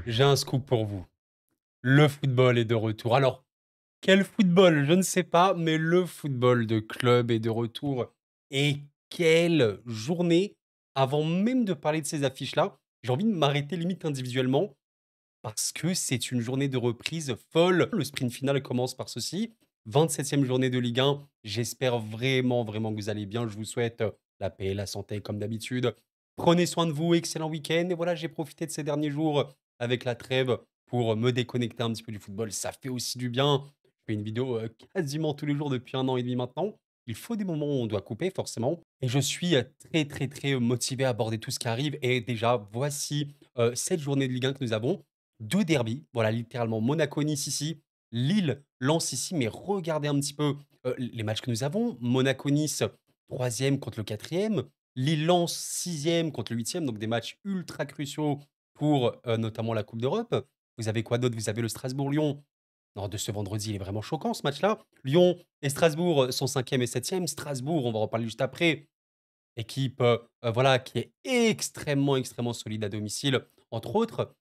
J'ai un scoop pour vous. Le football est de retour. Alors, quel football? Je ne sais pas, mais le football de club est de retour. Et quelle journée! Avant même de parler de ces affiches-là, j'ai envie de m'arrêter limite individuellement parce que c'est une journée de reprise folle. Le sprint final commence par ceci. 27e journée de Ligue 1. J'espère vraiment, vraiment que vous allez bien. Je vous souhaite la paix, la santé comme d'habitude. Prenez soin de vous, excellent week-end. Et voilà, j'ai profité de ces derniers jours avec la trêve pour me déconnecter un petit peu du football. Ça fait aussi du bien. Je fais une vidéo quasiment tous les jours depuis 1 an et demi maintenant. Il faut des moments où on doit couper, forcément. Et je suis très, très, très motivé à aborder tout ce qui arrive. Et déjà, voici cette journée de Ligue 1 que nous avons. 2 derbies, voilà, littéralement Monaco-Nice ici, Lille-Lens ici, mais regardez un petit peu, les matchs que nous avons. Monaco-Nice, 3e contre le 4e, Lille-Lens, 6e contre le 8e, donc des matchs ultra cruciaux pour, notamment la Coupe d'Europe. Vous avez quoi d'autre? Vous avez le Strasbourg-Lyon. Non, de ce vendredi, il est vraiment choquant ce match-là. Lyon et Strasbourg sont 5e et 7e. Strasbourg, on va en reparler juste après, équipe, voilà, qui est extrêmement, extrêmement solide à domicile, entre autres.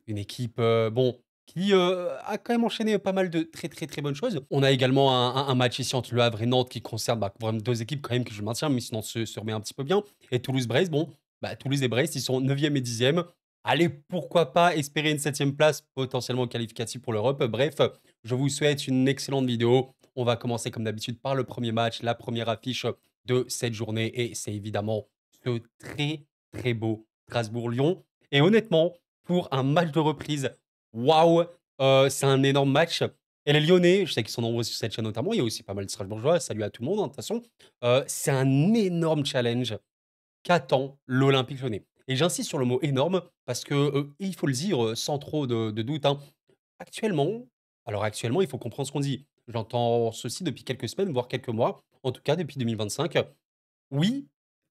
Une équipe, bon, qui, a quand même enchaîné pas mal de très, très, très bonnes choses. On a également un match ici entre Le Havre et Nantes qui concerne, bah, vraiment 2 équipes quand même que je maintiens, mais sinon se remet un petit peu bien. Et Toulouse-Brest, bon, bah, Toulouse et Brest, ils sont 9e et 10e. Allez, pourquoi pas espérer une 7e place, potentiellement qualificative pour l'Europe. Bref, je vous souhaite une excellente vidéo. On va commencer comme d'habitude par le premier match, la première affiche de cette journée et c'est évidemment ce très, très beau Strasbourg-Lyon. Et honnêtement, pour un match de reprise. Waouh! C'est un énorme match et les Lyonnais, je sais qu'ils sont nombreux sur cette chaîne notamment, il y a aussi pas mal de Strasbourgeois, salut à tout le monde, hein, de toute façon. C'est un énorme challenge qu'attend l'Olympique Lyonnais et j'insiste sur le mot énorme parce que, il faut le dire, sans trop de doute, hein, actuellement actuellement, il faut comprendre ce qu'on dit. J'entends ceci depuis quelques semaines, voire quelques mois, en tout cas depuis 2025. Oui,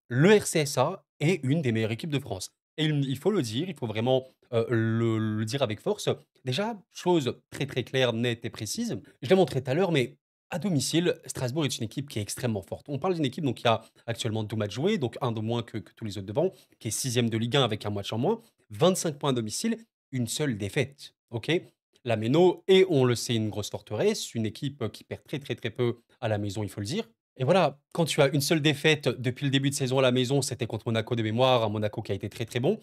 le RCSA est une des meilleures équipes de France et il faut le dire, il faut vraiment, le dire avec force. Déjà, chose très, très claire, nette et précise, je l'ai montré tout à l'heure, mais à domicile, Strasbourg est une équipe qui est extrêmement forte. On parle d'une équipe donc qui a actuellement 2 matchs joués, donc un de moins que tous les autres devant, qui est 6e de Ligue 1 avec un match en moins, 25 points à domicile, une seule défaite, OK? La Méno est, on le sait, une grosse forteresse, une équipe qui perd très, très, très peu à la maison, il faut le dire. Et voilà, quand tu as une seule défaite depuis le début de saison à la maison, c'était contre Monaco de mémoire, un Monaco qui a été très, très bon.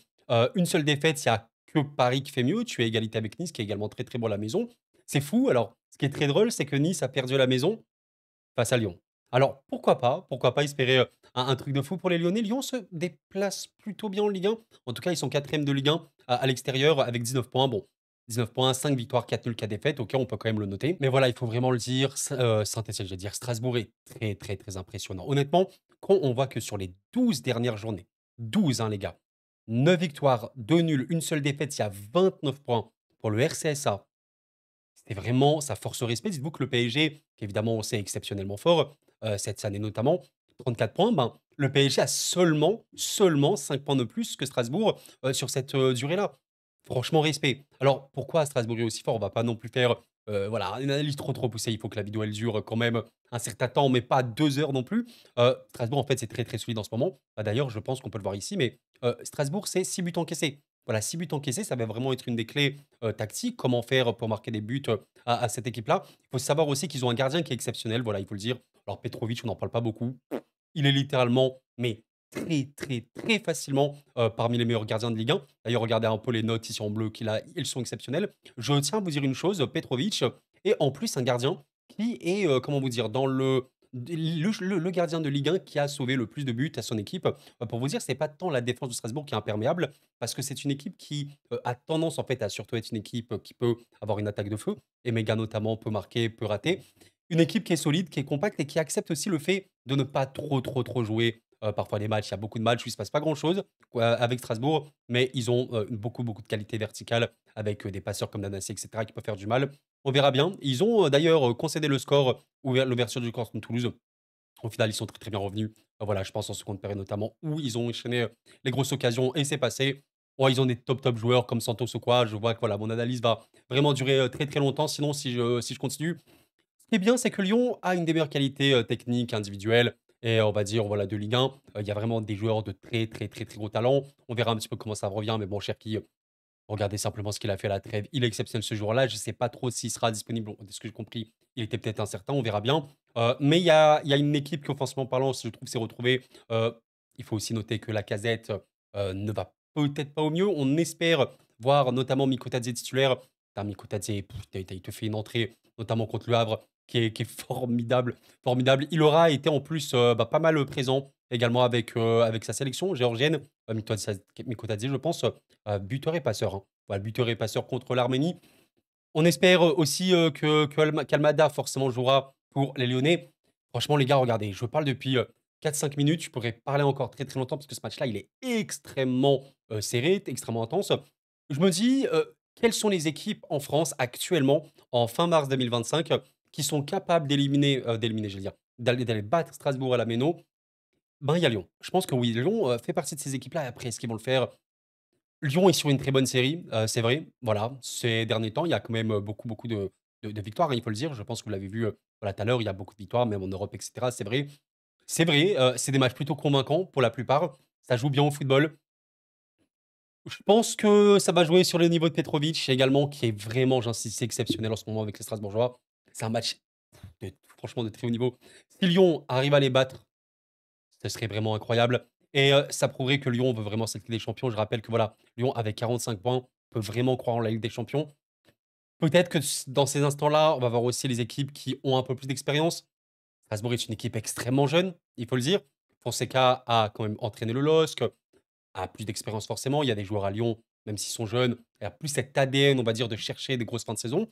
Une seule défaite, il y a que Paris qui fait mieux. Tu es à égalité avec Nice, qui est également très, très bon à la maison. C'est fou. Alors, ce qui est très drôle, c'est que Nice a perdu à la maison face à Lyon. Alors, pourquoi pas espérer, un truc de fou pour les Lyonnais? Lyon se déplace plutôt bien en Ligue 1. En tout cas, ils sont 4e de Ligue 1 à l'extérieur avec 19 points. Bon, 19 points, 5 victoires, 4 nuls, 4 défaites. OK, on peut quand même le noter. Mais voilà, il faut vraiment le dire, Saint-Étienne, je vais dire, Strasbourg est très, très, très impressionnant. Honnêtement, quand on voit que sur les 12 dernières journées, 12 hein, les gars, 9 victoires, 2 nuls, une seule défaite, il y a 29 points pour le RCSA. C'était vraiment sa force respect. Dites-vous que le PSG, qui évidemment on sait exceptionnellement fort, cette année notamment, 34 points, ben, le PSG a seulement 5 points de plus que Strasbourg, sur cette, durée-là. Franchement respect. Alors pourquoi Strasbourg est aussi fort? On va pas non plus faire, voilà, une analyse trop, trop poussée. Il faut que la vidéo elle dure quand même un certain temps, mais pas 2 heures non plus. Strasbourg en fait c'est très, très solide en ce moment. Bah, d'ailleurs je pense qu'on peut le voir ici, mais, Strasbourg c'est 6 buts encaissés. Voilà, 6 buts encaissés, ça va vraiment être une des clés tactique, comment faire pour marquer des buts, à cette équipe-là. Il faut savoir aussi qu'ils ont un gardien qui est exceptionnel, voilà, il faut le dire. Alors Petrovic, on n'en parle pas beaucoup. Il est littéralement, mais très, très, très facilement, parmi les meilleurs gardiens de Ligue 1. D'ailleurs, regardez un peu les notes ici en bleu qu'il a, elles sont exceptionnelles. Je tiens à vous dire une chose, Petrovic est en plus un gardien qui est, comment vous dire? Dans le gardien de Ligue 1 qui a sauvé le plus de buts à son équipe. Pour vous dire, c'est pas tant la défense de Strasbourg qui est imperméable, parce que c'est une équipe qui, a tendance en fait à surtout être une équipe, qui peut avoir une attaque de feu. Et Emega notamment peut marquer, peut rater. Une équipe qui est solide, qui est compacte et qui accepte aussi le fait de ne pas trop, trop, trop jouer. Parfois des matchs, il y a beaucoup de matchs où il se passe pas grand-chose, avec Strasbourg, mais ils ont, beaucoup, beaucoup de qualité verticale avec, des passeurs comme Nanassi et cetera qui peuvent faire du mal. On verra bien. Ils ont, d'ailleurs, concédé le score, l'ouverture du score contre Toulouse. Au final, ils sont très, très bien revenus. Voilà, je pense en seconde période notamment, où ils ont enchaîné, les grosses occasions et c'est passé. Ouais, ils ont des top, top joueurs comme Santos ou quoi. Je vois que voilà, mon analyse va vraiment durer, très, très longtemps sinon si je continue. Ce qui est bien, c'est que Lyon a une des meilleures qualités, techniques, individuelles et on va dire, voilà, de Ligue 1. Il y a vraiment des joueurs de très, très, très, très gros talent. On verra un petit peu comment ça revient, mais bon, Cherki, Regardez simplement ce qu'il a fait à la trêve. Il est exceptionnel ce jour-là. Je ne sais pas trop s'il sera disponible. Bon, de ce que j'ai compris, il était peut-être incertain, on verra bien. Mais il y a une équipe qui, offensivement parlant, je trouve, s'est retrouvée. Il faut aussi noter que la casette ne va peut-être pas au mieux. On espère voir notamment Mikotadze titulaire. Putain, Mikotadze, il te fait une entrée, notamment contre le Havre, qui est formidable. Formidable. Il aura été en plus pas mal présent également avec sa sélection géorgienne. Mikotadze, je pense, buteur et passeur, hein. Voilà, buteur et passeur contre l'Arménie. On espère aussi qu'Almada forcément jouera pour les Lyonnais. Franchement, les gars, regardez, je parle depuis 4-5 minutes. Je pourrais parler encore très très longtemps parce que ce match-là, il est extrêmement serré, extrêmement intense. Je me dis, quelles sont les équipes en France actuellement, en fin mars 2025, qui sont capables d'éliminer, je veux dire, d'aller battre Strasbourg à la Méno. Ben, il y a Lyon. Je pense que oui, Lyon fait partie de ces équipes-là. Après, est-ce qu'ils vont le faire? Lyon est sur une très bonne série, c'est vrai. Voilà, ces derniers temps, il y a quand même, beaucoup, beaucoup de victoires, hein, il faut le dire. Je pense que vous l'avez vu, voilà, tout à l'heure, il y a beaucoup de victoires, même en Europe et cetera, c'est vrai. C'est vrai, c'est des matchs plutôt convaincants pour la plupart. Ça joue bien au football. Je pense que ça va jouer sur le niveau de Petrovic également, qui est vraiment, j'insiste, exceptionnel en ce moment avec les Strasbourgeois. C'est un match franchement de très haut niveau. Si Lyon arrive à les battre, ce serait vraiment incroyable et ça prouverait que Lyon veut vraiment cette Ligue des Champions. Je rappelle que voilà, Lyon avec 45 points peut vraiment croire en la Ligue des Champions. Peut-être que dans ces instants-là, on va voir aussi les équipes qui ont un peu plus d'expérience. Strasbourg est une équipe extrêmement jeune, il faut le dire. Fonseca a quand même entraîné le LOSC, a plus d'expérience forcément. Il y a des joueurs à Lyon, même s'ils sont jeunes, il y a plus cet ADN, on va dire, de chercher des grosses fins de saison.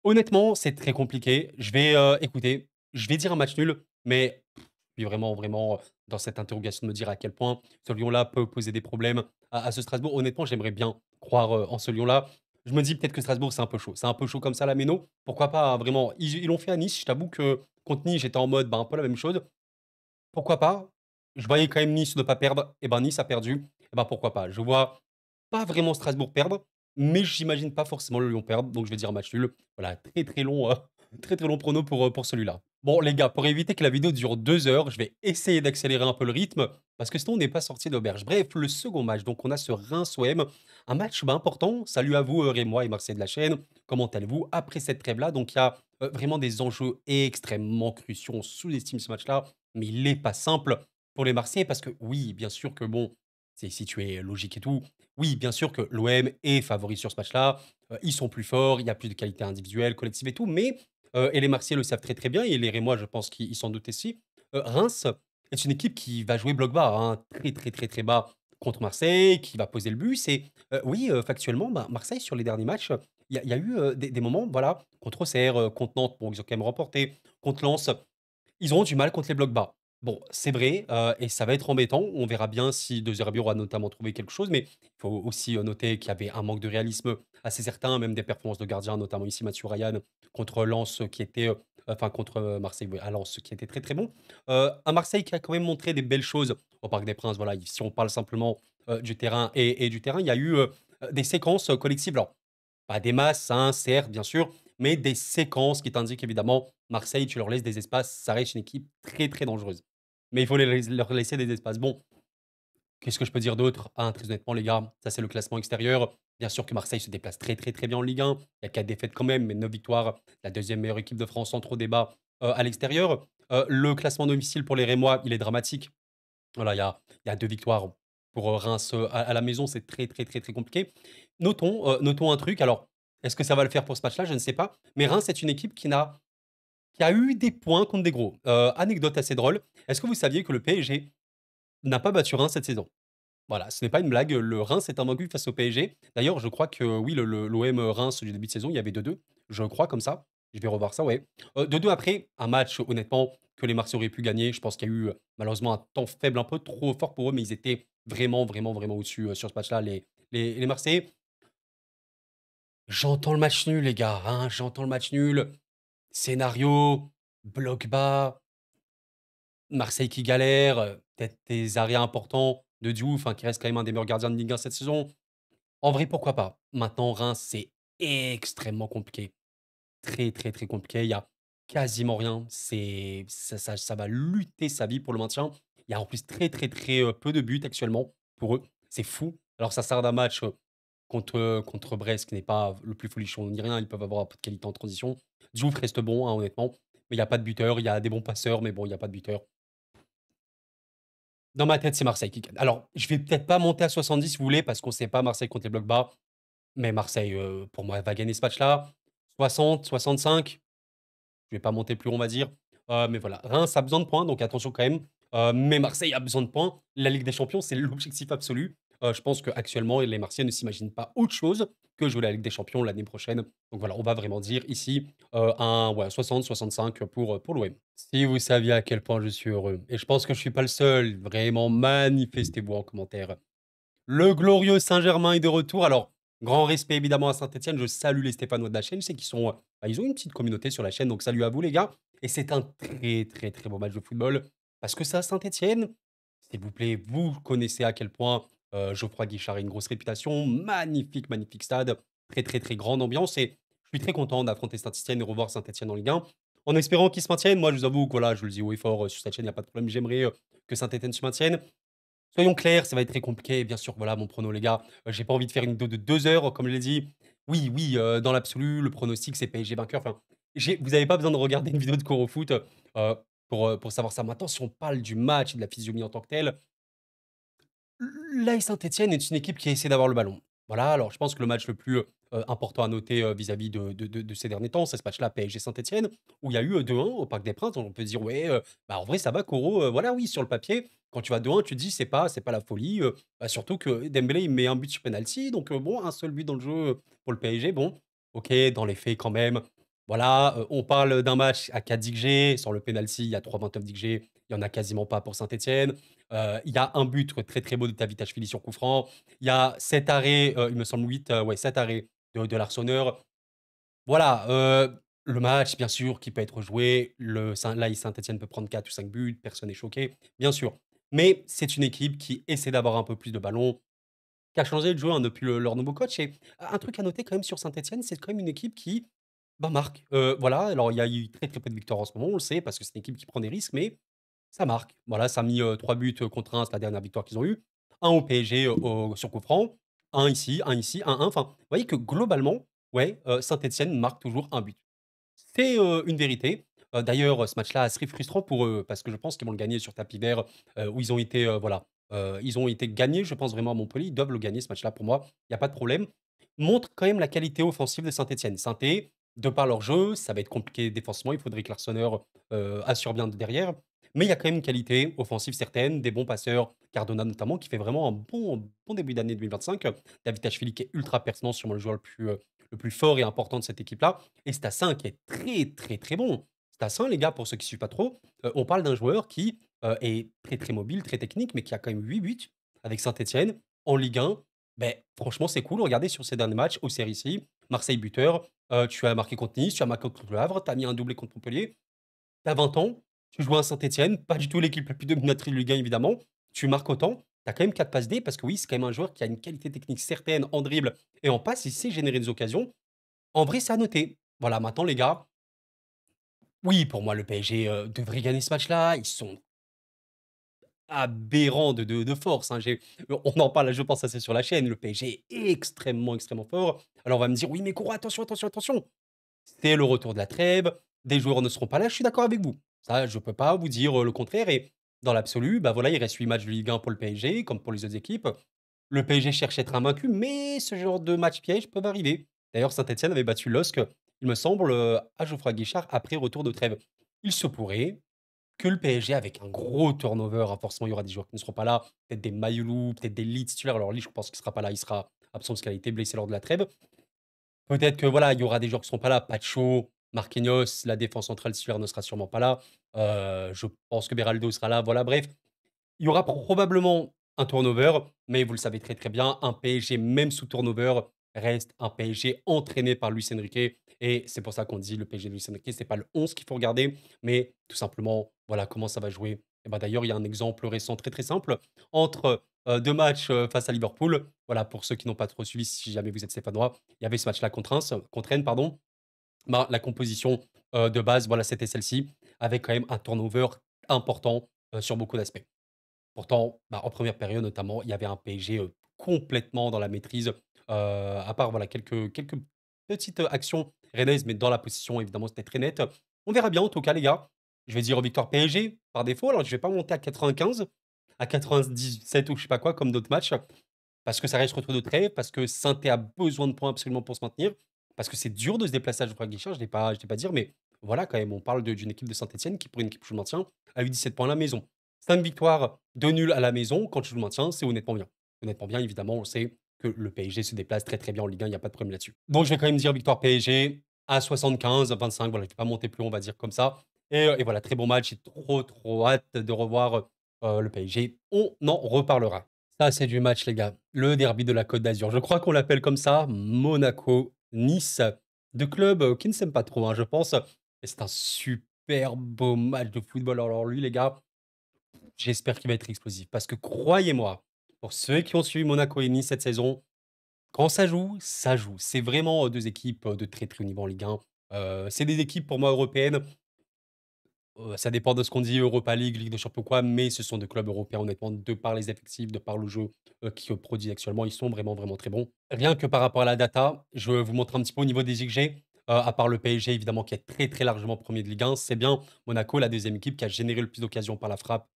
Honnêtement, c'est très compliqué. Écoutez, je vais dire un match nul, mais je suis vraiment, vraiment dans cette interrogation de me dire à quel point ce Lyon-là peut poser des problèmes à ce Strasbourg. Honnêtement, j'aimerais bien croire en ce Lyon-là. Je me dis peut-être que Strasbourg, c'est un peu chaud. C'est un peu chaud comme ça, la méno. Pourquoi pas, hein, vraiment. Ils l'ont fait à Nice. Je t'avoue que contre Nice, j'étais en mode un peu la même chose. Pourquoi pas? Je voyais quand même Nice ne pas perdre. Et ben Nice a perdu. Et ben pourquoi pas? Je vois pas vraiment Strasbourg perdre, mais j'imagine pas forcément le Lyon perdre. Donc je vais dire match nul. Voilà, très très long, très très long prono pour celui-là. Bon les gars, pour éviter que la vidéo dure 2 heures, je vais essayer d'accélérer un peu le rythme parce que sinon on n'est pas sorti d'auberge. Bref, le second match, donc on a ce Reims-OM, un match important. Salut à vous, Rémois et Marseille de la chaîne. Comment allez-vous après cette trêve-là? Donc il y a vraiment des enjeux extrêmement cruciaux. On sous-estime ce match-là, mais il n'est pas simple pour les Marseillais parce que oui, bien sûr que bon, c'est si tu es logique et tout. Oui, bien sûr que l'OM est favori sur ce match-là. Ils sont plus forts, il y a plus de qualité individuelle, collective et tout, mais et les Marseillais le savent très, très bien et les Rémois, je pense qu'ils s'en doutent aussi. Reims est une équipe qui va jouer bloc bas, hein, très, très, très, très bas contre Marseille, qui va poser le but. C'est oui, factuellement, bah, Marseille sur les derniers matchs, il y a eu, des moments, voilà, contre Auxerre, contre Nantes, bon, ils ont quand même remporté, contre Lens, ils auront du mal contre les blocs bas. Bon, c'est vrai, et ça va être embêtant. On verra bien si De Zerbi aura notamment trouvé quelque chose, mais il faut aussi, noter qu'il y avait un manque de réalisme assez certain, même des performances de gardien, notamment ici Mathieu Ryan contre Lens, qui était, enfin contre, Marseille, oui, à Lens, qui était très, très bon. Un Marseille qui a quand même montré des belles choses au Parc des Princes, voilà, si on parle simplement, du terrain et du terrain, il y a eu, des séquences, collectives. Alors pas des masses, hein, certes, bien sûr, mais des séquences qui t'indiquent évidemment, Marseille, tu leur laisses des espaces, ça reste une équipe très, très dangereuse. Mais il faut leur laisser des espaces. Bon, qu'est-ce que je peux dire d'autre? Hein, très honnêtement, les gars, ça c'est le classement extérieur. Bien sûr que Marseille se déplace très, très, très bien en Ligue 1. Il y a 4 défaites quand même, mais 9 victoires. La deuxième meilleure équipe de France, sans trop débat, à l'extérieur. Le classement domicile pour les Rémois, il est dramatique. Voilà, il y a 2 victoires pour, Reims, à la maison, c'est très, très, très, très compliqué. Notons un truc, alors, est-ce que ça va le faire pour ce match-là? Je ne sais pas, mais Reims est une équipe qui a eu des points contre des gros. Anecdote assez drôle, est-ce que vous saviez que le PSG n'a pas battu Reims cette saison? Voilà, ce n'est pas une blague, le Reims est invaincu face au PSG. D'ailleurs, je crois que oui, l'OM Reims du début de saison, il y avait 2-2, je crois comme ça. Je vais revoir ça, ouais. 2-2 après, un match honnêtement que les Marseillais auraient pu gagner. Je pense qu'il y a eu, malheureusement un temps faible un peu trop fort pour eux, mais ils étaient vraiment, vraiment, vraiment au-dessus, sur ce match-là, les Marseillais. J'entends le match nul les gars, hein, j'entends le match nul. Scénario, bloc bas, Marseille qui galère, peut-être des arrêts importants de Diouf, enfin qui reste quand même un des meilleurs gardiens de Ligue 1 cette saison. En vrai, pourquoi pas? Maintenant, Reims, c'est extrêmement compliqué. Très, très, très compliqué. Il y a quasiment rien. Ça va lutter sa vie pour le maintien. Il y a en plus très, très, très peu de buts actuellement pour eux. C'est fou. Alors, ça sert d'un match. contre Brest, qui n'est pas le plus folichon ni rien. Ils peuvent avoir un peu de qualité en transition. Diouf reste bon, hein, honnêtement, mais il y a pas de buteur. Il y a des bons passeurs, mais bon, il y a pas de buteur. Dans ma tête, c'est Marseille qui gagne. Alors, je vais peut-être pas monter à 70 si vous voulez, parce qu'on sait pas Marseille contre les blocs bas, mais Marseille, pour moi, va gagner ce match-là. 60, 65, je vais pas monter plus haut, on va dire. Mais voilà, Reims a besoin de points, donc attention quand même. Mais Marseille a besoin de points. La Ligue des Champions, c'est l'objectif absolu. Je pense qu'actuellement, les Marseillais ne s'imaginent pas autre chose que jouer la Ligue des Champions l'année prochaine. Donc voilà, on va vraiment dire ici un ouais, 60-65 pour l'OM. Si vous saviez à quel point je suis heureux, et je pense que je suis pas le seul, vraiment manifestez-vous en commentaire. Le glorieux Saint-Germain est de retour. Alors, grand respect évidemment à Saint-Etienne. Je salue les Stéphanois de la chaîne. Je sais qu'ils sont, bah, ils ont une petite communauté sur la chaîne. Donc, salut à vous, les gars. Et c'est un très, très, très beau match de football. Parce que ça, Saint-Etienne, s'il vous plaît, vous connaissez à quel point Geoffroy Guichard a une grosse réputation. Magnifique, magnifique stade. Très, très, très grande ambiance. Et je suis très content d'affronter Saint-Etienne et revoir Saint-Etienne en Ligue 1. En espérant qu'ils se maintiennent. Moi, je vous avoue que voilà, je le dis haut et fort sur cette chaîne, il n'y a pas de problème. J'aimerais que Saint-Etienne se maintienne. Soyons clairs, ça va être très compliqué. Bien sûr, voilà mon prono, les gars. J'ai pas envie de faire une vidéo de 2 heures, comme je l'ai dit. Oui, oui, dans l'absolu, le pronostic, c'est PSG vainqueur. Enfin, vous avez pas besoin de regarder une vidéo de cours au foot pour savoir ça. Maintenant, si on parle du match et de la physionomie en tant que telle, l'AS Saint-Etienne est une équipe qui a essayé d'avoir le ballon. Voilà, alors je pense que le match le plus important à noter vis-à-vis de ces derniers temps, c'est ce match-là PSG Saint-Etienne, où il y a eu 2-1 au Parc des Princes. On peut dire, ouais, bah, en vrai, ça va, Koro. Voilà, oui, sur le papier, quand tu vas 2-1, tu te dis, c'est pas la folie. Bah, surtout que Dembélé, il met un but sur penalty. Donc, bon, un seul but dans le jeu pour le PSG. Bon, ok, dans les faits, quand même. Voilà, on parle d'un match à 4 XG. Sur le penalty, il y a 3,29 XG. Il n'y en a quasiment pas pour Saint-Etienne. Il y a un but très très beau de Tavitashvili sur coup franc. Il y a 7 arrêts, il me semble 8, ouais, 7 arrêts de Larsonneur. Voilà, le match, bien sûr, qui peut être joué. Là, Saint-Etienne peut prendre 4 ou 5 buts, personne n'est choqué, bien sûr. Mais c'est une équipe qui essaie d'avoir un peu plus de ballon, qui a changé de jeu hein, depuis leur nouveau coach. Et un truc à noter quand même sur Saint-Etienne, c'est quand même une équipe qui bah, marque. Voilà, alors il y a eu très très peu de victoires en ce moment, on le sait, parce que c'est une équipe qui prend des risques, mais ça marque. Voilà, ça a mis 3 buts contre 1, c'est la dernière victoire qu'ils ont eue. Un au PSG sur coup franc, un ici, un 1. Enfin, vous voyez que globalement, ouais, Saint-Etienne marque toujours un but. C'est une vérité. D'ailleurs, ce match-là assez frustrant pour eux parce que je pense qu'ils vont le gagner sur tapis vert, où ils ont été, voilà, ils ont été gagnés, je pense vraiment à Montpellier. Ils doivent le gagner ce match-là pour moi, il y a pas de problème. Montre quand même la qualité offensive de Saint-Etienne. Saint-Étienne, de par leur jeu, ça va être compliqué défensivement, il faudrait que l'Arseneur assure bien de derrière. Mais il y a quand même une qualité offensive certaine, des bons passeurs, Cardona notamment, qui fait vraiment un bon début d'année 2025. David Tachvili qui est ultra pertinent, sûrement le joueur le plus fort et important de cette équipe-là. Et Stassin qui est très, très, très bon. Stassin, les gars, pour ceux qui ne suivent pas trop, on parle d'un joueur qui est très, très mobile, très technique, mais qui a quand même 8 buts avec Saint-Etienne en Ligue 1. Ben, franchement, c'est cool. Regardez sur ces derniers matchs au CRC, Marseille buteur, tu as marqué contre Nice, tu as marqué contre Le Havre, tu as mis un doublé contre Montpellier. Tu as 20 ans, tu joues à Saint-Etienne, pas du tout l'équipe la plus dominatrice de Ligue 1, évidemment. Tu marques autant, tu as quand même 4 passes D, parce que oui, c'est quand même un joueur qui a une qualité technique certaine en dribble et en passe, il sait générer des occasions. En vrai, c'est à noter. Voilà, maintenant, les gars, oui, pour moi, le PSG devrait gagner ce match-là. Ils sont aberrants de force. Hein. On en parle, je pense, assez sur la chaîne. Le PSG est extrêmement, extrêmement fort. Alors, on va me dire, oui, mais Koura, attention, attention, attention. C'est le retour de la trêve. Des joueurs ne seront pas là. Je suis d'accord avec vous. Ça, je ne peux pas vous dire le contraire. Et dans l'absolu, bah voilà, il reste 8 matchs de Ligue 1 pour le PSG, comme pour les autres équipes. Le PSG cherche à être invaincu, mais ce genre de match piège peuvent arriver. D'ailleurs, Saint-Etienne avait battu LOSC, il me semble, à Geoffroy Guichard après retour de trêve. Il se pourrait que le PSG, avec un gros turnover, hein, forcément, il y aura des joueurs qui ne seront pas là, peut-être des Mayoulou, peut-être des Leeds titulaires. Alors, Lee, je pense qu'il ne sera pas là, il sera absent parce qu'il a été blessé lors de la trêve. Peut-être que voilà, il y aura des joueurs qui ne seront pas là, Pacho, Marquinhos, la défense centrale titulaire ne sera sûrement pas là. Je pense que Beraldo sera là. Voilà, bref, il y aura probablement un turnover, mais vous le savez très, très bien, un PSG, même sous turnover, reste un PSG entraîné par Luis Enrique. Et c'est pour ça qu'on dit le PSG de Luis Enrique, c'est pas le 11 qu'il faut regarder, mais tout simplement, voilà comment ça va jouer. Et bah, d'ailleurs, il y a un exemple récent très, très simple entre 2 matchs face à Liverpool. Voilà, pour ceux qui n'ont pas trop suivi, si jamais vous êtes stéphanois, il y avait ce match-là contre Rennes, pardon. Bah, la composition de base, voilà, c'était celle-ci, avec quand même un turnover important sur beaucoup d'aspects. Pourtant, bah, en première période notamment, il y avait un PSG, complètement dans la maîtrise, à part voilà quelques petites, actions rennaises, mais dans la position évidemment c'était très net. On verra bien en tout cas les gars. Je vais dire victoire PSG par défaut, alors je vais pas monter à 95, à 97 ou je sais pas quoi comme d'autres matchs, parce que ça reste entre 2 traits, parce que Saint-Étienne a besoin de points absolument pour se maintenir, parce que c'est dur de se déplacer à Geoffroy Guichard, je l'ai pas dire, mais voilà quand même, on parle d'une équipe de Saint-Étienne qui pour une équipe qui joue le maintien a eu 17 points à la maison. 5 victoires, 2 nuls à la maison, quand tu joues le maintien, c'est honnêtement bien. Honnêtement bien, évidemment, on sait que le PSG se déplace très, très bien en Ligue 1, il y a pas de problème là-dessus. Donc je vais quand même dire victoire PSG à 75, à 25, voilà, je vais pas monter plus haut, on va dire comme ça et voilà, très bon match, j'ai trop, trop hâte de revoir, le PSG. On en reparlera. Ça, c'est du match, les gars. Le derby de la Côte d'Azur. Je crois qu'on l'appelle comme ça, Monaco-Nice. Deux clubs, qui ne s'aiment pas trop, hein, je pense. Et c'est un super beau match de football. Alors lui, les gars, j'espère qu'il va être explosif. Parce que croyez-moi, pour ceux qui ont suivi Monaco et Nice cette saison, quand ça joue, ça joue. C'est vraiment, 2 équipes, de très, très haut niveau en Ligue 1. C'est des équipes pour moi européennes. Ça dépend de ce qu'on dit, Europa League, Ligue des champions quoi, mais ce sont des clubs européens honnêtement, de par les effectifs, de par le jeu, qui, produit actuellement, ils sont vraiment, vraiment très bons. Rien que par rapport à la data, je vais vous montrer un petit peu au niveau des XG, à part le PSG évidemment qui est très, très largement premier de Ligue 1, c'est bien Monaco, la deuxième équipe qui a généré le plus d'occasions par la frappe,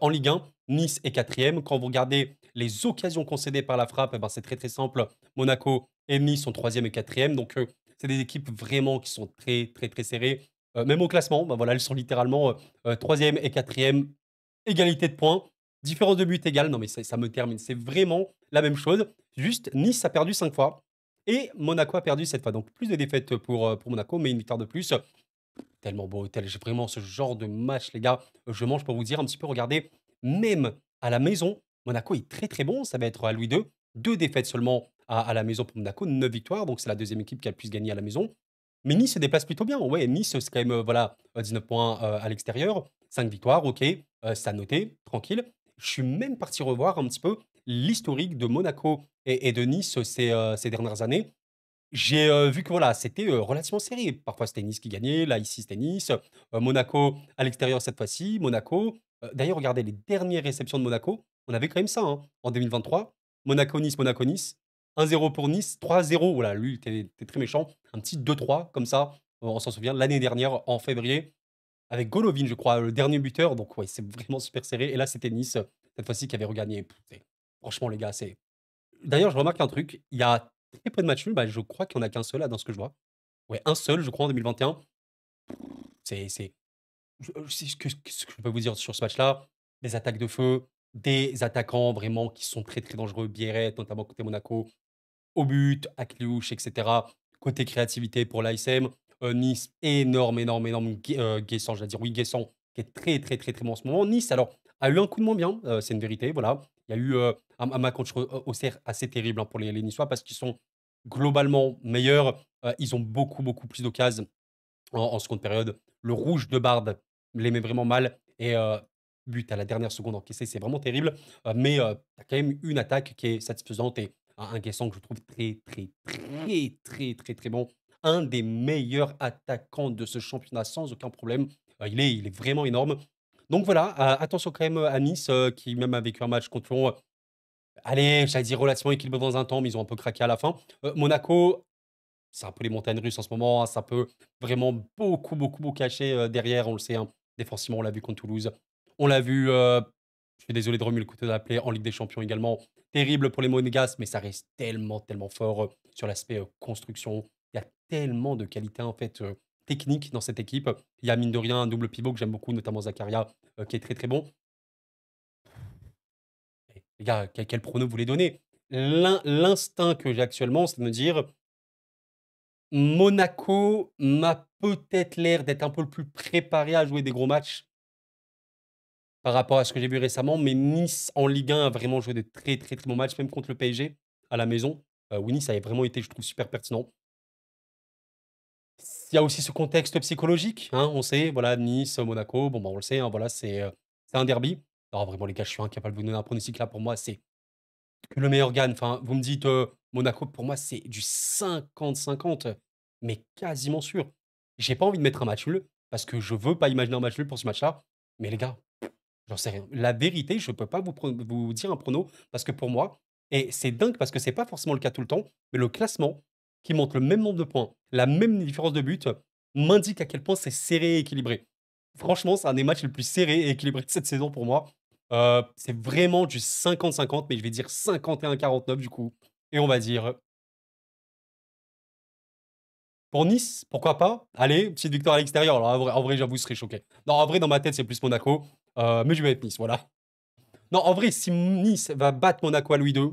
en Ligue 1. Nice est quatrième. Quand vous regardez les occasions concédées par la frappe, eh ben, c'est très, très simple. Monaco et Nice sont troisième et quatrième. Donc, c'est des équipes vraiment qui sont très, très, très serrées. Même au classement, bah, voilà, elles sont littéralement, 3 et quatrième, égalité de points, différence de but égale. Non, mais ça me termine. C'est vraiment la même chose. Juste, Nice a perdu 5 fois et Monaco a perdu 7 fois. Donc, plus de défaites pour Monaco, mais une victoire de plus. Tellement beau, j'ai vraiment ce genre de match, les gars. Je mange pour vous dire un petit peu, regardez, même à la maison, Monaco est très très bon. Ça va être à Louis II. Deux défaites seulement à la maison pour Monaco, 9 victoires. Donc c'est la deuxième équipe qui a le plus gagné à la maison. Mais Nice se déplace plutôt bien. Ouais, Nice, c'est quand même voilà, 19 points à l'extérieur. 5 victoires, ok. C'est à noter, tranquille. Je suis même parti revoir un petit peu l'historique de Monaco et de Nice ces dernières années. J'ai, vu que voilà, c'était, relativement serré. Parfois, c'était Nice qui gagnait, là, ici, c'était Nice. Monaco à l'extérieur cette fois-ci, Monaco. D'ailleurs, regardez les dernières réceptions de Monaco, on avait quand même ça, hein, en 2023. Monaco-Nice, Monaco-Nice. 1-0 pour Nice, 3-0, voilà, lui, il était très méchant. Un petit 2-3 comme ça, on s'en souvient, l'année dernière, en février, avec Golovin, je crois, le dernier buteur. Donc ouais, c'est vraiment super serré et là, c'était Nice, cette fois-ci, qui avait regagné. C'est franchement, les gars, c'est d'ailleurs, je remarque un truc, il y a très peu de matchs nuls, bah, je crois qu'il y en a qu'un seul là dans ce que je vois. Ouais, un seul, je crois, en 2021. C'est c'est ce que je peux vous dire sur ce match-là, des attaques de feu, des attaquants vraiment qui sont très, très dangereux. Biéret, notamment côté Monaco, au but, Akliouche et cetera. Côté créativité pour l'ASM, Nice, énorme, énorme, énorme. Guessant, j'allais dire oui, Guessant, qui est très, très, très, très bon en ce moment. Nice, alors, a eu un coup de moins bien, c'est une vérité, voilà. Il y a eu un match contre Auxerre assez terrible hein, pour les Niçois parce qu'ils sont globalement meilleurs. Ils ont beaucoup, beaucoup plus d'occasions en seconde période. Le rouge de Bard les met vraiment mal et but à la dernière seconde encaissé, c'est vraiment terrible. Mais tu as quand même une attaque qui est satisfaisante et un Guessant que je trouve très, très, très, très, très, très bon. Un des meilleurs attaquants de ce championnat sans aucun problème. Il est vraiment énorme. Donc voilà, attention quand même à Nice, qui même a vécu un match contre Lyon, allez, j'allais dire relativement équilibré dans un temps, mais ils ont un peu craqué à la fin. Monaco, c'est un peu les montagnes russes en ce moment, hein, ça peut vraiment beaucoup, beaucoup, beaucoup cacher, derrière, on le sait, hein. Défensivement, on l'a vu contre Toulouse. On l'a vu, je suis désolé de remuer le couteau d'appeler en Ligue des Champions également. Terrible pour les Monégasques, mais ça reste tellement, tellement fort, sur l'aspect, construction. Il y a tellement de qualités, en fait, techniques dans cette équipe. Il y a mine de rien un double pivot que j'aime beaucoup, notamment Zakaria, qui est très, très bon. Les gars, quel prono vous voulez donner? L'instinct que j'ai actuellement, c'est de me dire Monaco m'a peut-être l'air d'être un peu le plus préparé à jouer des gros matchs par rapport à ce que j'ai vu récemment, mais Nice en Ligue 1 a vraiment joué de très, très, très bons matchs, même contre le PSG à la maison, où Nice avait vraiment été, je trouve, super pertinent. Il y a aussi ce contexte psychologique, hein, on sait, voilà, Nice, Monaco, bon, bah, on le sait, hein, voilà, c'est un derby. Non, vraiment les gars, je suis incapable de vous donner un pronostic là, pour moi, c'est que le meilleur gagne. Enfin, vous me dites, Monaco, pour moi, c'est du 50-50, mais quasiment sûr. J'ai pas envie de mettre un match nul, parce que je veux pas imaginer un match nul pour ce match-là. Mais les gars, j'en sais rien. La vérité, je peux pas vous dire un prono, parce que pour moi, Et c'est dingue parce que c'est pas forcément le cas tout le temps, mais le classement qui montre le même nombre de points, la même différence de but, m'indique à quel point c'est serré et équilibré. Franchement, c'est un des matchs les plus serrés et équilibrés de cette saison pour moi. C'est vraiment du 50-50, mais je vais dire 51-49 du coup. Et on va dire pour Nice, pourquoi pas? Allez, petite victoire à l'extérieur. Alors en vrai, j'avoue, je serais choqué. Non, en vrai, dans ma tête, c'est plus Monaco, mais je vais être Nice, voilà. Non, en vrai, si Nice va battre Monaco à Louis II,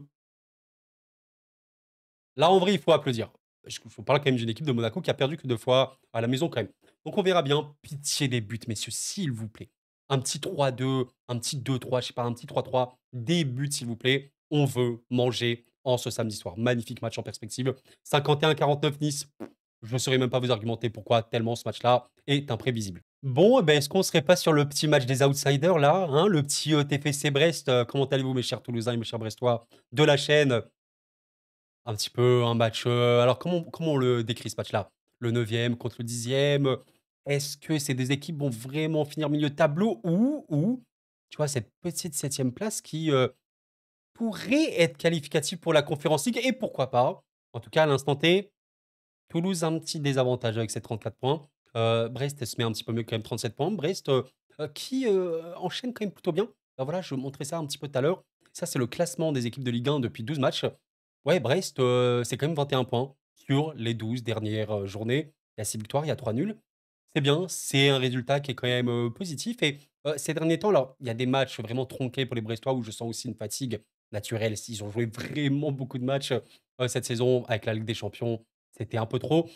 là, en vrai, il faut applaudir. Je parle quand même d'une équipe de Monaco qui a perdu que 2 fois à la maison quand même. Donc on verra bien. Pitié des buts, messieurs, s'il vous plaît. Un petit 3-2, un petit 2-3, je sais pas, un petit 3-3. Des buts, s'il vous plaît. On veut manger en ce samedi soir. Magnifique match en perspective. 51-49 Nice. Je ne saurais même pas vous argumenter pourquoi tellement ce match-là est imprévisible. Bon, eh ben, est-ce qu'on serait pas sur le petit match des outsiders là, hein, le petit TFC Brest. Comment allez-vous, mes chers Toulousains et mes chers Brestois de la chaîne? Un petit peu un match, alors comment on le décrit ce match-là? Le 9e contre le 10e, est-ce que ces 2 équipes vont vraiment finir milieu de tableau ou tu vois cette petite 7e place qui, pourrait être qualificative pour la Conference League et pourquoi pas? En tout cas à l'instant T, Toulouse a un petit désavantage avec ses 34 points. Brest, elle se met un petit peu mieux quand même, 37 points. Brest, qui, enchaîne quand même plutôt bien. Bah, voilà, je montrais ça un petit peu tout à l'heure. Ça, c'est le classement des équipes de Ligue 1 depuis 12 matchs. Ouais, Brest, c'est quand même 21 points sur les 12 dernières, journées. Il y a 6 victoires, il y a 3 nuls. C'est bien, c'est un résultat qui est quand même, positif et ces derniers temps, alors, il y a des matchs vraiment tronqués pour les Brestois où je sens aussi une fatigue naturelle. Ils ont joué vraiment beaucoup de matchs, cette saison avec la Ligue des Champions. C'était un peu trop.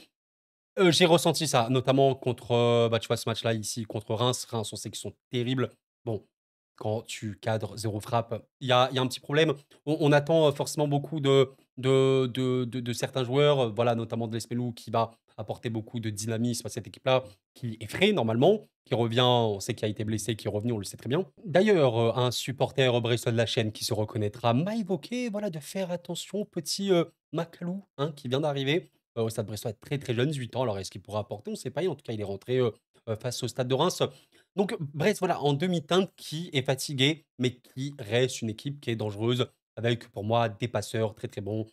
J'ai ressenti ça, notamment contre, bah, tu vois, ce match-là ici contre Reims. Reims, on sait qu'ils sont terribles. Bon, quand tu cadres 0 frappe, il y a un petit problème. On attend, forcément beaucoup de certains joueurs, voilà, notamment de Lespelou qui va apporter beaucoup de dynamisme à cette équipe-là, qui est frais normalement, qui revient, on sait qu'il a été blessé, qui est revenu, on le sait très bien. D'ailleurs, un supporter brestois de la chaîne qui se reconnaîtra m'a évoqué, voilà, de faire attention au petit, Macalou, hein, qui vient d'arriver. Au Stade brestois, très, très jeune, 18 ans. Alors est-ce qu'il pourra apporter? On ne sait pas. En tout cas, il est rentré, face au Stade de Reims. Donc Brest, voilà, en demi-teinte, qui est fatigué, mais qui reste une équipe qui est dangereuse, avec pour moi des passeurs très, très bons.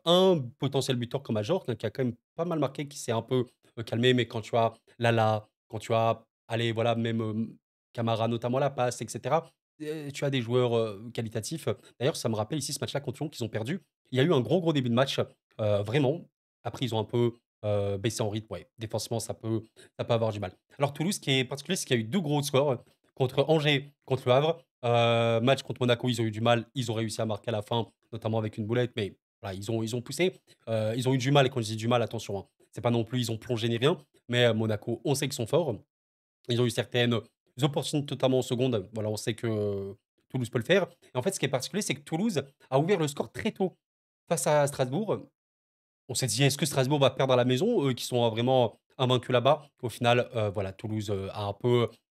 Un potentiel buteur comme Ajorc, hein, qui a quand même pas mal marqué, qui s'est un peu, calmé, mais quand tu as Lala, quand tu as, allez, voilà, même, Camara, notamment la passe et cetera, tu as des joueurs, qualitatifs. D'ailleurs, ça me rappelle ici ce match-là contre Lyon qu'ils ont perdu. Il y a eu un gros, gros début de match, vraiment. Après, ils ont un peu, baissé en rythme, ouais. Défensivement, ça peut avoir du mal. Alors Toulouse, ce qui est particulier, c'est qu'il y a eu 2 gros scores, contre Angers, contre Le Havre. Match contre Monaco, ils ont eu du mal. Ils ont réussi à marquer à la fin, notamment avec une boulette, mais voilà, ils ont poussé. Ils ont eu du mal et quand je dis du mal, attention, hein, c'est pas non plus ils ont plongé ni rien, mais Monaco, on sait qu'ils sont forts. Ils ont eu certaines opportunités, notamment en seconde. Voilà, on sait que Toulouse peut le faire et en fait, ce qui est particulier, c'est que Toulouse a ouvert le score très tôt face à Strasbourg. On s'est dit: «Est-ce que Strasbourg va perdre à la maison?» Eux qui sont, vraiment invaincus là-bas. Au final, voilà, Toulouse, a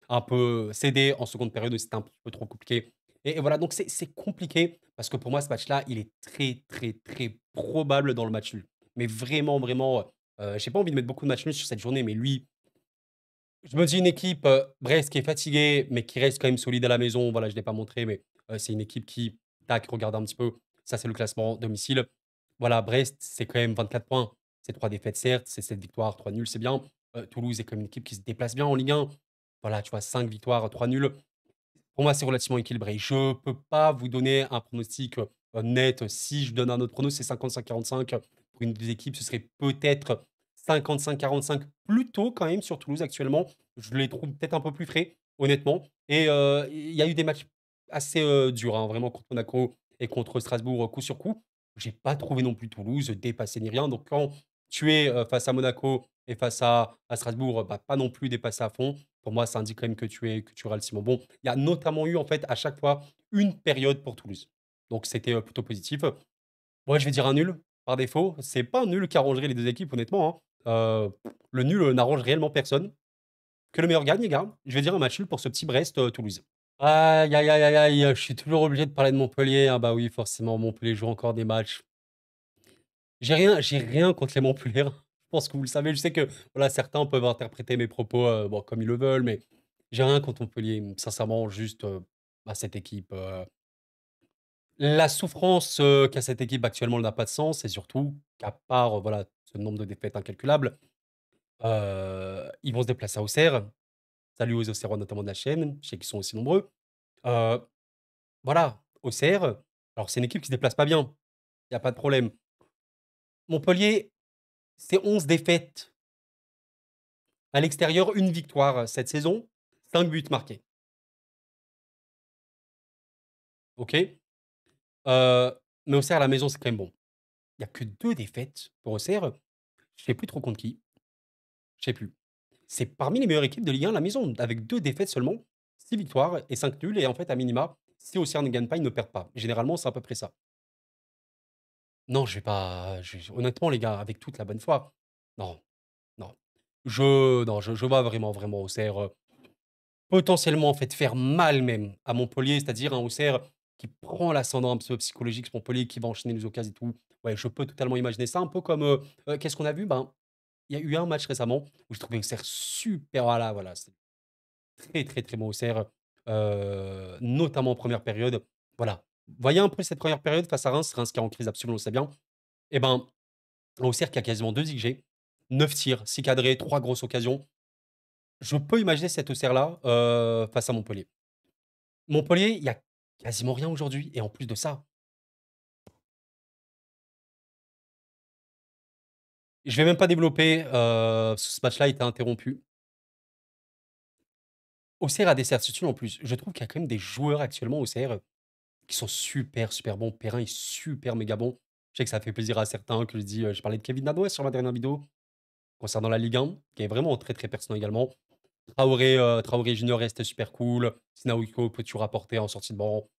un peu cédé en seconde période, c'était un petit peu trop compliqué et voilà, donc c'est compliqué parce que pour moi, ce match-là, il est très, très, très probable dans le match nul. Mais vraiment, vraiment, j'ai pas envie de mettre beaucoup de matchs nuls sur cette journée, mais lui, je me dis une équipe, Brest qui est fatiguée, mais qui reste quand même solide à la maison. Voilà, je ne l'ai pas montré, mais c'est une équipe qui, tac, regarde un petit peu, ça c'est le classement domicile. Voilà, Brest, c'est quand même 24 points. C'est 3 défaites, certes, c'est 7 victoires, 3 nuls, c'est bien. Toulouse est quand même une équipe qui se déplace bien en Ligue 1. Voilà, tu vois, 5 victoires, 3 nuls. Pour moi, c'est relativement équilibré. Je peux pas vous donner un pronostic, net. Si je donne un autre prono, c'est 55-45. Pour une des équipes, ce serait peut-être 55-45 plutôt quand même sur Toulouse actuellement. Je les trouve peut-être un peu plus frais, honnêtement et il y a eu des matchs assez, durs, hein, vraiment contre Monaco et contre Strasbourg, coup sur coup. J'ai pas trouvé non plus Toulouse dépassé ni rien. Donc quand tu es, face à Monaco et face à Strasbourg, bah, pas non plus dépassé à fond. Pour moi, ça indique quand même que tu es relativement bon. Il y a notamment eu, en fait, à chaque fois, une période pour Toulouse. Donc c'était, plutôt positif. Moi, je vais dire un nul, par défaut. C'est pas un nul qui arrangerait les 2 équipes, honnêtement, hein. Le nul, n'arrange réellement personne. Que le meilleur gagne, les gars. Je vais dire un match nul pour ce petit Brest, Toulouse. Aïe, aïe, aïe, aïe, aïe, je suis toujours obligé de parler de Montpellier, hein. Bah oui, forcément, Montpellier joue encore des matchs. J'ai rien contre les Montpelliérains. Je pense que vous le savez. Je sais que, voilà, certains peuvent interpréter mes propos, bon, comme ils le veulent, mais j'ai rien contre Montpellier. Sincèrement, juste, bah, cette équipe, La souffrance, qu'a cette équipe actuellement n'a pas de sens et surtout qu'à part, voilà, ce nombre de défaites incalculable, ils vont se déplacer à Auxerre. Salut aux Auxerrois notamment de la chaîne, je sais qu'ils sont aussi nombreux. Heu, voilà, Auxerre, alors c'est une équipe qui se déplace pas bien, il y a pas de problème. Montpellier, c'est 11 défaites. À l'extérieur, une victoire cette saison, 5 buts marqués, OK? Mais Auxerre à la maison, c'est quand même bon. Il y a que 2 défaites pour Auxerre, je sais plus trop contre qui, je sais plus. C'est parmi les meilleures équipes de Ligue 1 à la maison, avec 2 défaites seulement, 6 victoires et 5 nuls et en fait, à minima, si Auxerre ne gagne pas, ils ne perdent pas. Généralement, c'est à peu près ça. Non, je vais pas honnêtement les gars, avec toute la bonne foi, non, non. Je vois vraiment, vraiment Auxerre, potentiellement, en fait, faire mal même à Montpellier, c'est-à-dire un Auxerre qui prend l'ascendant un peu psychologique, Montpellier qui va enchaîner les occasions et tout. Ouais, je peux totalement imaginer ça, un peu comme, qu'est-ce qu'on a vu? Ben, il y a eu un match récemment où j'ai trouvé Auxerre super voilà, c'est très, très, très bon Auxerre, notamment en première période. Voilà. Voyez un peu cette première période face à Reims, Reims qui est en crise absolue, on le sait bien. Et ben, Auxerre qui a quasiment 2 XG, 9 tirs, 6 cadrés, 3 grosses occasions. Je peux imaginer cet Auxerre-là, face à Montpellier. Montpellier, il y a quasiment rien aujourd'hui et en plus de ça, je vais même pas développer, ce match-là a été interrompu. Auxerre a des certitudes en plus. Je trouve qu'il y a quand même des joueurs actuellement Auxerre qui sont super, super bons. Perrin est super méga bon. Je sais que ça fait plaisir à certains que je dis, je parlais de Kevin Nado sur ma dernière vidéo concernant la Ligue 1, qui est vraiment très, très pertinent également. Traoré junior reste super cool. Snaouiko peut toujours apporter en sortie de banc.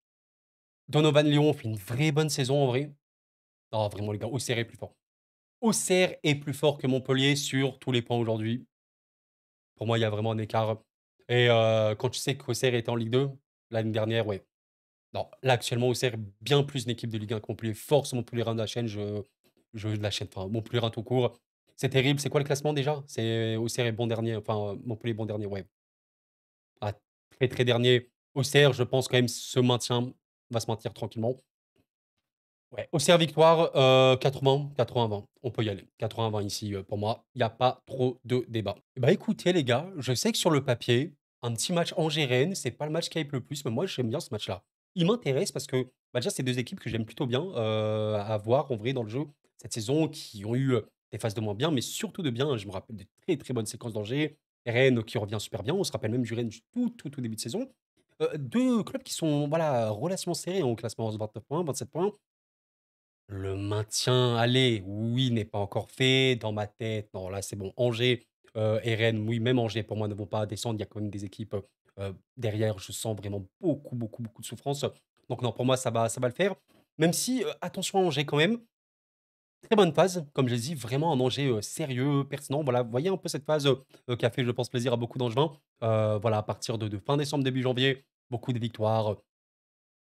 Donovan Léon fait une vraie bonne saison en vrai. Non, vraiment les gars, Auxerre est plus fort. Auxerre est plus fort que Montpellier sur tous les points aujourd'hui. Pour moi, il y a vraiment un écart et quand tu sais qu'Auxerre était en Ligue 2 l'année dernière, ouais. Non, là, actuellement, Auxerre est bien plus une équipe de Ligue 1 que Montpellier. Force Montpellier de la chaîne, je de la chaîne, enfin, Montpellier tout court. C'est terrible. C'est quoi le classement déjà? C'est Auxerre est bon dernier, enfin, Montpellier bon dernier, ouais. Ah, très, très dernier. Auxerre, je pense quand même se maintient va se maintenir tranquillement. Ouais, Auxerre victoire, 80-20. On peut y aller. 80-20 ici, pour moi. Il y a pas trop de débat. Bah, écoutez les gars, je sais que sur le papier, un petit match Angers-Rennes, c'est pas le match qui hype le plus, mais moi j'aime bien ce match-là. Il m'intéresse parce que, bah, déjà c'est 2 équipes que j'aime plutôt bien, à voir en vrai dans le jeu cette saison, qui ont eu, des phases de moins bien, mais surtout de bien. Je me rappelle de très, très bonnes séquences d'Angers. Rennes qui revient super bien. On se rappelle même du Rennes du tout, tout, tout début de saison. 2 clubs qui sont, voilà, relativement serrés au classement, 29 points, 27 points. Le maintien, allez, oui, n'est pas encore fait. Dans ma tête, non, là, c'est bon. Angers, et Rennes, oui, même Angers, pour moi, ne vont pas descendre. Il y a quand même des équipes, derrière. Je sens vraiment beaucoup, beaucoup, beaucoup de souffrance. Donc non, pour moi, ça va le faire. Même si, attention à Angers quand même. Très bonne phase, comme je l'ai dit, vraiment un Angers, sérieux, pertinent. Voilà, vous voyez un peu cette phase, qui a fait, je pense, plaisir à beaucoup d'Angevins. Voilà, à partir de fin décembre, début janvier, beaucoup de victoires,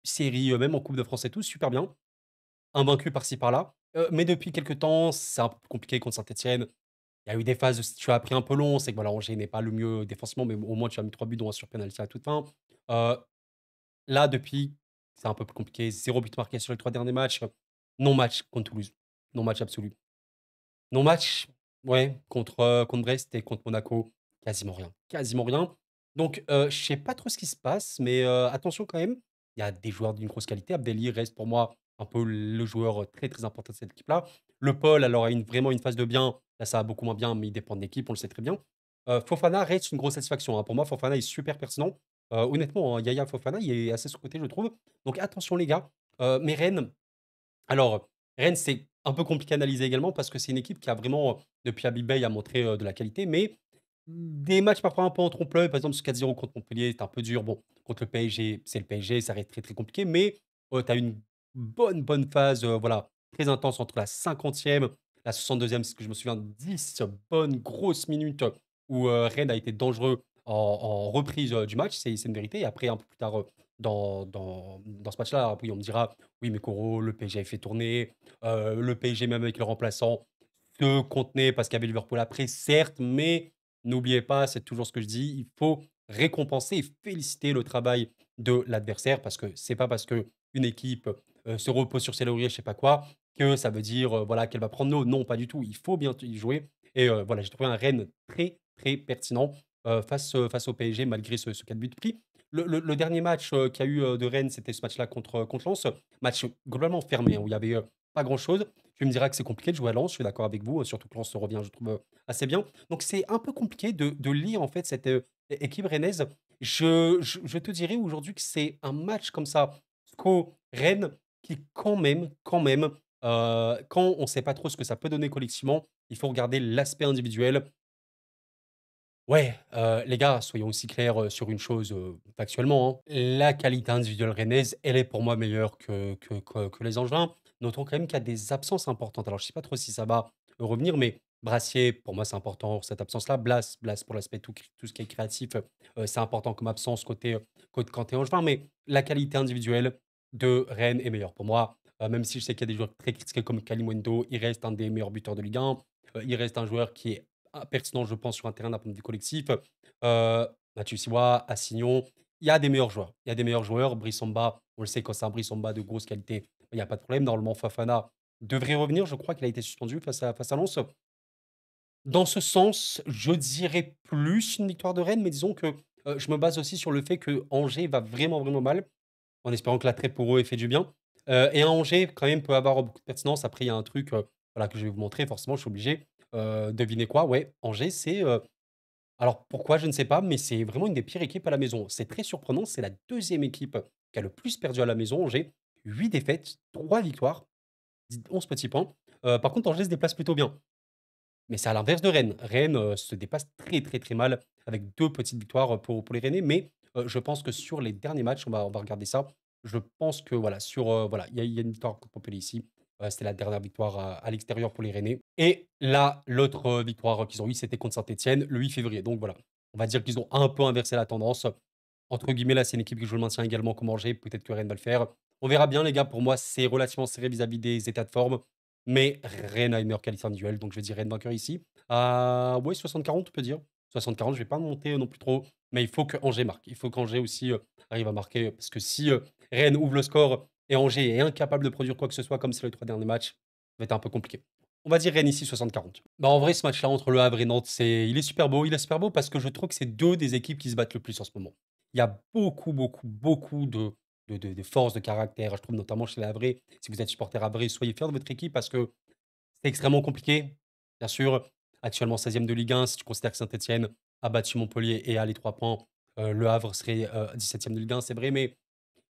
séries, même en Coupe de France et tout, super bien. Invaincu par-ci par-là. Mais depuis quelque temps, c'est un peu plus compliqué contre Saint-Étienne. Il y a eu des phases où tu as pris un peu long, c'est que voilà, Angers n'est pas le mieux défensivement, mais au moins tu as mis 3 buts, dont un sur pénalty à toute fin. Heu, Là, depuis, c'est un peu plus compliqué. 0 but marqué sur les 3 derniers matchs. Non-match contre Toulouse. Non-match absolu. Non-match, ouais, contre Brest et contre Monaco, quasiment rien. Quasiment rien. Donc, je sais pas trop ce qui se passe, mais, attention quand même, il y a des joueurs d'une grosse qualité. Abdelli reste pour moi un peu le joueur, très, très important de cette équipe-là. Le Paul, alors, a vraiment une phase de bien. Là, ça va beaucoup moins bien, mais il dépend de l'équipe, on le sait très bien. Fofana reste une grosse satisfaction, hein. Pour moi, Fofana est super pertinent. Honnêtement, hein, Yaya Fofana, il est assez sous-coté, je trouve. Donc attention les gars. Mais Rennes, alors, Rennes, c'est un peu compliqué à analyser également parce que c'est une équipe qui a vraiment, depuis Habib Beye, a montré, de la qualité, mais des matchs parfois un peu en trompe-l'œil. Par exemple, ce 4-0 contre Montpellier, c'était un peu dur. Bon, contre le PSG, c'est le PSG, ça reste très, très compliqué, mais tu as une bonne, bonne phase, voilà, très intense entre la 50e, la 62e, si je me souviens, 10 bonnes grosses minutes où, Rennes a été dangereux en reprise, du match, c'est une vérité et après un peu plus tard, dans ce match-là, oui, on me dira: «Oui, mais Koro, le PSG a fait tourner, le PSG même avec le remplaçant se contenait parce qu'il y avait Liverpool après», certes, mais n'oubliez pas, c'est toujours ce que je dis, il faut récompenser et féliciter le travail de l'adversaire parce que c'est pas parce qu'une une équipe se repose sur ses lauriers, je sais pas quoi, que ça veut dire voilà, qu'elle va prendre l'eau. Non, pas du tout. Il faut bien y jouer. Et voilà, j'ai trouvé un Rennes très, très pertinent face au PSG, malgré ce 4 buts pris. Le dernier match qu'il y a eu de Rennes, c'était ce match-là contre Lens. Match globalement fermé, hein, où il y avait pas grand-chose. Tu me diras que c'est compliqué de jouer à Lens, je suis d'accord avec vous, surtout que Lens se revient, je trouve, assez bien. Donc c'est un peu compliqué de lire en fait cette équipe rennaise. Je te dirais aujourd'hui que c'est un match comme ça, SCO-Rennes, qui quand même, quand on ne sait pas trop ce que ça peut donner collectivement, il faut regarder l'aspect individuel. Ouais, les gars, soyons aussi clairs, sur une chose, factuellement, hein. La qualité individuelle rennaise, elle est pour moi meilleure que les Angevins. Notons quand même qu'il y a des absences importantes. Alors je sais pas trop si ça va revenir, mais Brassier, pour moi, c'est important cette absence-là. Blas pour l'aspect tout ce qui est créatif, c'est important comme absence côté Angevin, mais la qualité individuelle de Rennes est meilleure. Pour moi, même si je sais qu'il y a des joueurs très critiqués comme Kalimundo, il reste un des meilleurs buteurs de Ligue 1. Il reste un joueur qui est pertinent, je pense, sur un terrain d'un point de vue collectif. Mathieu Siwa, Assignon, il y a des meilleurs joueurs. Il y a des meilleurs joueurs. Brissamba, on le sait, quand c'est un Brissamba de grosse qualité, il n'y a pas de problème. Normalement, Fafana devrait revenir. Je crois qu'il a été suspendu face à Lens. Dans ce sens, je dirais plus une victoire de Rennes, mais disons que je me base aussi sur le fait que Angers va vraiment, vraiment mal, en espérant que l'attrait pour eux ait fait du bien. Et un Angers, quand même, peut avoir beaucoup de pertinence. Après, il y a un truc voilà, que je vais vous montrer, forcément, je suis obligé. Devinez quoi? Ouais, Angers, c'est alors pourquoi? Je ne sais pas, mais c'est vraiment une des pires équipes à la maison. C'est très surprenant, c'est la deuxième équipe qui a le plus perdu à la maison, Angers. 8 défaites, 3 victoires, 11 petits points. Par contre, Angers se déplace plutôt bien. Mais c'est à l'inverse de Rennes. Rennes se dépasse très très très mal avec 2 petites victoires pour les Rennais. Mais je pense que sur les derniers matchs, on va regarder ça. Je pense que voilà, voilà, il y a une victoire contre Montpellier ici. C'était la dernière victoire à l'extérieur pour les Rennais. Et là, l'autre victoire qu'ils ont eue, c'était contre Saint-Etienne le 8 février. Donc voilà, on va dire qu'ils ont un peu inversé la tendance. Entre guillemets, là, c'est une équipe qui joue le maintien également comme Angers. Peut-être que Rennes va le faire. On verra bien, les gars. Pour moi, c'est relativement serré vis-à-vis des états de forme. Mais Rennes a une meilleure qualité individuelle. Donc, je vais dire Rennes vainqueur ici. Ouais, 60-40, on peut dire. 60-40, je vais pas monter non plus trop. Mais il faut que Angers marque. Il faut qu'Angers aussi arrive à marquer. Parce que si Rennes ouvre le score et Angers est incapable de produire quoi que ce soit, comme c'est les 3 derniers matchs, ça va être un peu compliqué. On va dire Rennes ici 60-40. Bah, en vrai, ce match-là entre Le Havre et Nantes, il est super beau. Il est super beau parce que je trouve que c'est deux des équipes qui se battent le plus en ce moment. Il y a beaucoup, beaucoup, beaucoup de force, de caractère. Je trouve notamment chez les Havrais. Si vous êtes supporter Havrais, soyez fiers de votre équipe parce que c'est extrêmement compliqué. Bien sûr, actuellement 16e de Ligue 1, si tu considères que Saint-Etienne a battu Montpellier et a les 3 points, Le Havre serait 17e de Ligue 1, c'est vrai, mais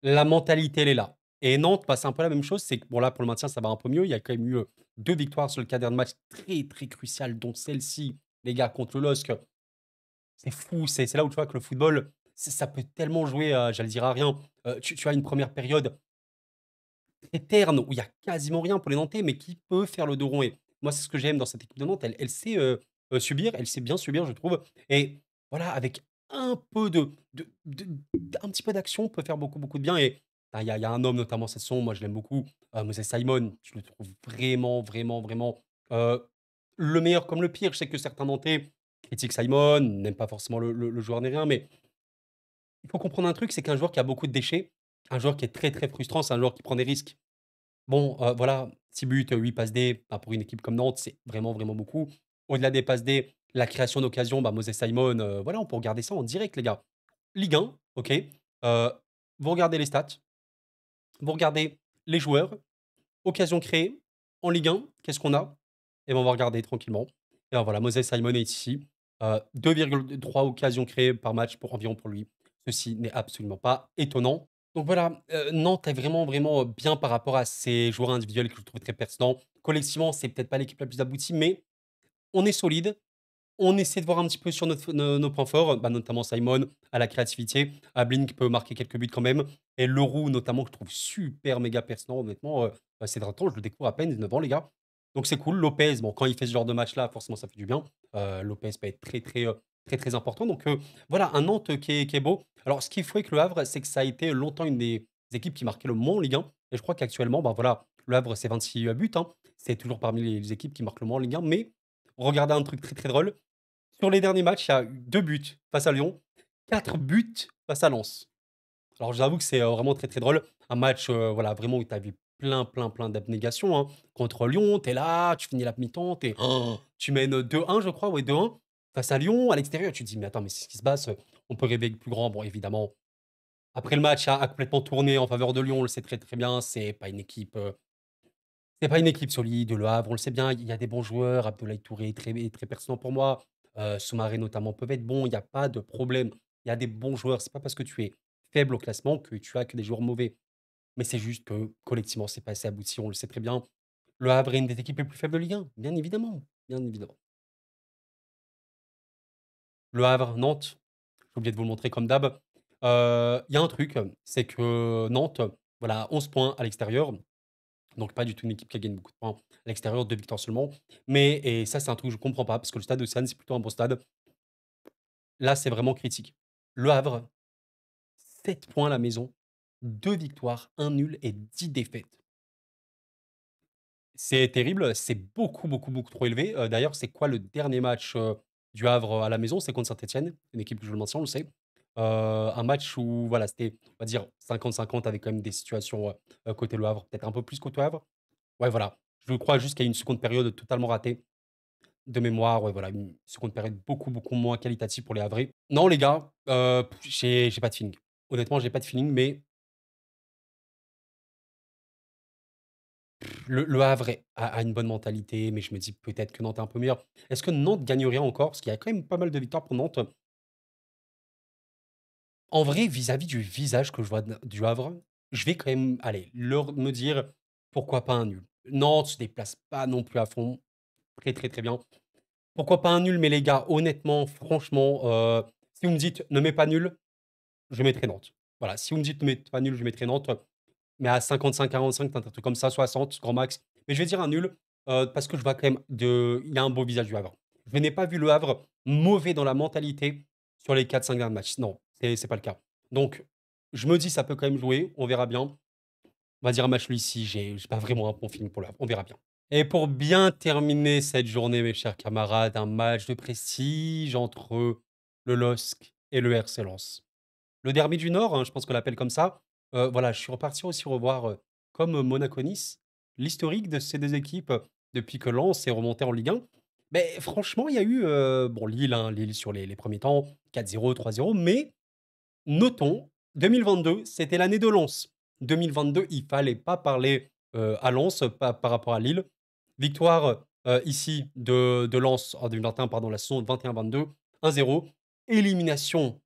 la mentalité, elle est là. Et Nantes, bah, c'est un peu la même chose. C'est que bon, là, pour le maintien, ça va un peu mieux. Il y a quand même eu 2 victoires sur le cadre de match très, très crucial, dont celle-ci, les gars, contre le LOSC. C'est fou. C'est là où tu vois que le football, ça peut tellement jouer, j'allais dire à rien. Tu as une première période très terne où il y a quasiment rien pour les Nantais, mais qui peut faire le dos rond. Et moi, c'est ce que j'aime dans cette équipe de Nantes. Elle sait subir, elle sait bien subir, je trouve. Et voilà, avec un peu un petit peu d'action, on peut faire beaucoup, beaucoup de bien. Et ah, il y a un homme, notamment cette saison, moi je l'aime beaucoup, Moses Simon. Je le trouve vraiment, vraiment, vraiment euh, le meilleur comme le pire. Je sais que certains Nantais critiquent Simon, n'aiment pas forcément le joueur ni rien, mais il faut comprendre un truc, c'est qu'un joueur qui a beaucoup de déchets, un joueur qui est très, très frustrant, c'est un joueur qui prend des risques. Bon, voilà, 6 buts, 8 passes D, bah, pour une équipe comme Nantes, c'est vraiment, vraiment beaucoup. Au-delà des passes D, la création d'occasion, bah, Moses Simon, voilà, on peut regarder ça en direct, les gars. Ligue 1, OK, vous regardez les stats, vous regardez les joueurs, occasion créée en Ligue 1, qu'est-ce qu'on a? Et ben, on va regarder tranquillement. Et ben, voilà, Moses Simon est ici, 2,3 occasions créées par match pour environ pour lui. Ceci n'est absolument pas étonnant. Donc voilà, Nantes est vraiment, vraiment, bien par rapport à ses joueurs individuels que je trouve très pertinents. Collectivement, c'est peut-être pas l'équipe la plus aboutie, mais on est solide. On essaie de voir un petit peu sur nos points forts, bah, notamment Simon, à la créativité, Ablin qui peut marquer quelques buts quand même, et Leroux notamment que je trouve super méga pertinent honnêtement, ces derniers temps je le découvre à peine, 19 ans les gars. Donc c'est cool. Lopez, bon quand il fait ce genre de match-là, forcément ça fait du bien. Lopez peut être très, très, très, très important. Donc voilà, un Nantes qui est beau. Alors ce qu'il faut avec Le Havre, c'est que ça a été longtemps une des équipes qui marquait le moins en Ligue 1 et je crois qu'actuellement, bah, voilà, Le Havre c'est 26 buts, hein. C'est toujours parmi les équipes qui marquent le moins en Ligue 1, mais regardez un truc très, très drôle, sur les derniers matchs, il y a eu 2 buts face à Lyon, 4 buts face à Lens. Alors j'avoue que c'est, vraiment très, très drôle. un match, voilà, vraiment où tu as vu plein, plein, plein d'abnégation, hein. Contre Lyon, tu es là, tu finis la mi-temps, tu mènes 2-1 je crois, ouais 2-1 face à Lyon, à l'extérieur. Tu te dis: «Mais attends, mais c'est ce qui se passe, on peut rêver plus grand». Bon évidemment, après le match a complètement tourné en faveur de Lyon, on le sait très, très bien. C'est pas une équipe solide, Le Havre, on le sait bien. Il y a des bons joueurs, Abdoulaye Touré est très pertinent pour moi, Soumaré notamment peuvent être bons, il y a pas de problème. Il y a des bons joueurs, c'est pas parce que tu es faible au classement que tu as que des joueurs mauvais. Mais c'est juste que collectivement, c'est pas assez abouti, on le sait très bien. Le Havre est une des équipes les plus faibles de Ligue 1, bien évidemment, bien évidemment. Le Havre, Nantes, j'ai oublié de vous le montrer comme d'hab. Il y a un truc, c'est que Nantes, voilà, 11 points à l'extérieur, donc pas du tout une équipe qui gagne beaucoup de points à l'extérieur, 2 victoires seulement. Mais et ça, c'est un truc que je comprends pas parce que le stade Océane, c'est plutôt un bon stade. Là, c'est vraiment critique. Le Havre, 7 points à la maison, 2 victoires, un nul et 10 défaites. C'est terrible, c'est beaucoup, beaucoup, beaucoup trop élevé. D'ailleurs, c'est quoi le dernier match, du Havre à la maison? C'est contre Saint-Étienne, une équipe que je le maintiens, on le sait. Un match où voilà, c'était, on va dire 50-50 avec quand même des situations, côté Le Havre, peut-être un peu plus côté Le Havre. Ouais, voilà. Je crois juste qu'il y a une seconde période totalement ratée de mémoire, ouais, voilà, une seconde période beaucoup, beaucoup moins qualitative pour les Havrais. Non, les gars, j'ai pas de feeling. Honnêtement, j'ai pas de feeling, mais le Havre a une bonne mentalité, mais je me dis peut-être que Nantes est un peu meilleur. Est-ce que Nantes gagnerait encore? Parce qu'il y a quand même pas mal de victoires pour Nantes. En vrai, vis-à-vis du visage que je vois du Havre, je vais quand même, allez, me dire pourquoi pas un nul. Nantes se déplace pas non plus à fond. Très, très, très bien. Pourquoi pas un nul? Mais les gars, honnêtement, franchement, si vous me dites ne mets pas nul, je mettrai Nantes. Voilà, si vous me dites ne mets pas nul, je mettrai Nantes. Mais à 55-45, tu un truc comme ça, 60, grand max. Mais je vais dire un nul, parce que je vois quand même il y a un beau visage du Havre. Je n'ai pas vu le Havre mauvais dans la mentalité sur les 4-5 derniers matchs. Non, c'est pas le cas. Donc, je me dis ça peut quand même jouer, on verra bien. On va dire un match nul ici, j'ai pas vraiment un bon feeling pour le Havre, on verra bien. Et pour bien terminer cette journée, mes chers camarades, un match de prestige entre le LOSC et le RC Lens. Le derby du Nord, hein, je pense qu'on l'appelle comme ça. Voilà, je suis reparti aussi revoir, comme Monaco-Nice, l'historique de ces 2 équipes, depuis que Lens est remonté en Ligue 1. Mais franchement, il y a eu, bon Lille, hein, Lille sur les premiers temps, 4-0, 3-0, mais notons, 2022, c'était l'année de Lens. 2022, il fallait pas parler, à Lens, par rapport à Lille. Victoire, ici de Lens en 2021, pardon, la saison 21-22, 1-0. Élimination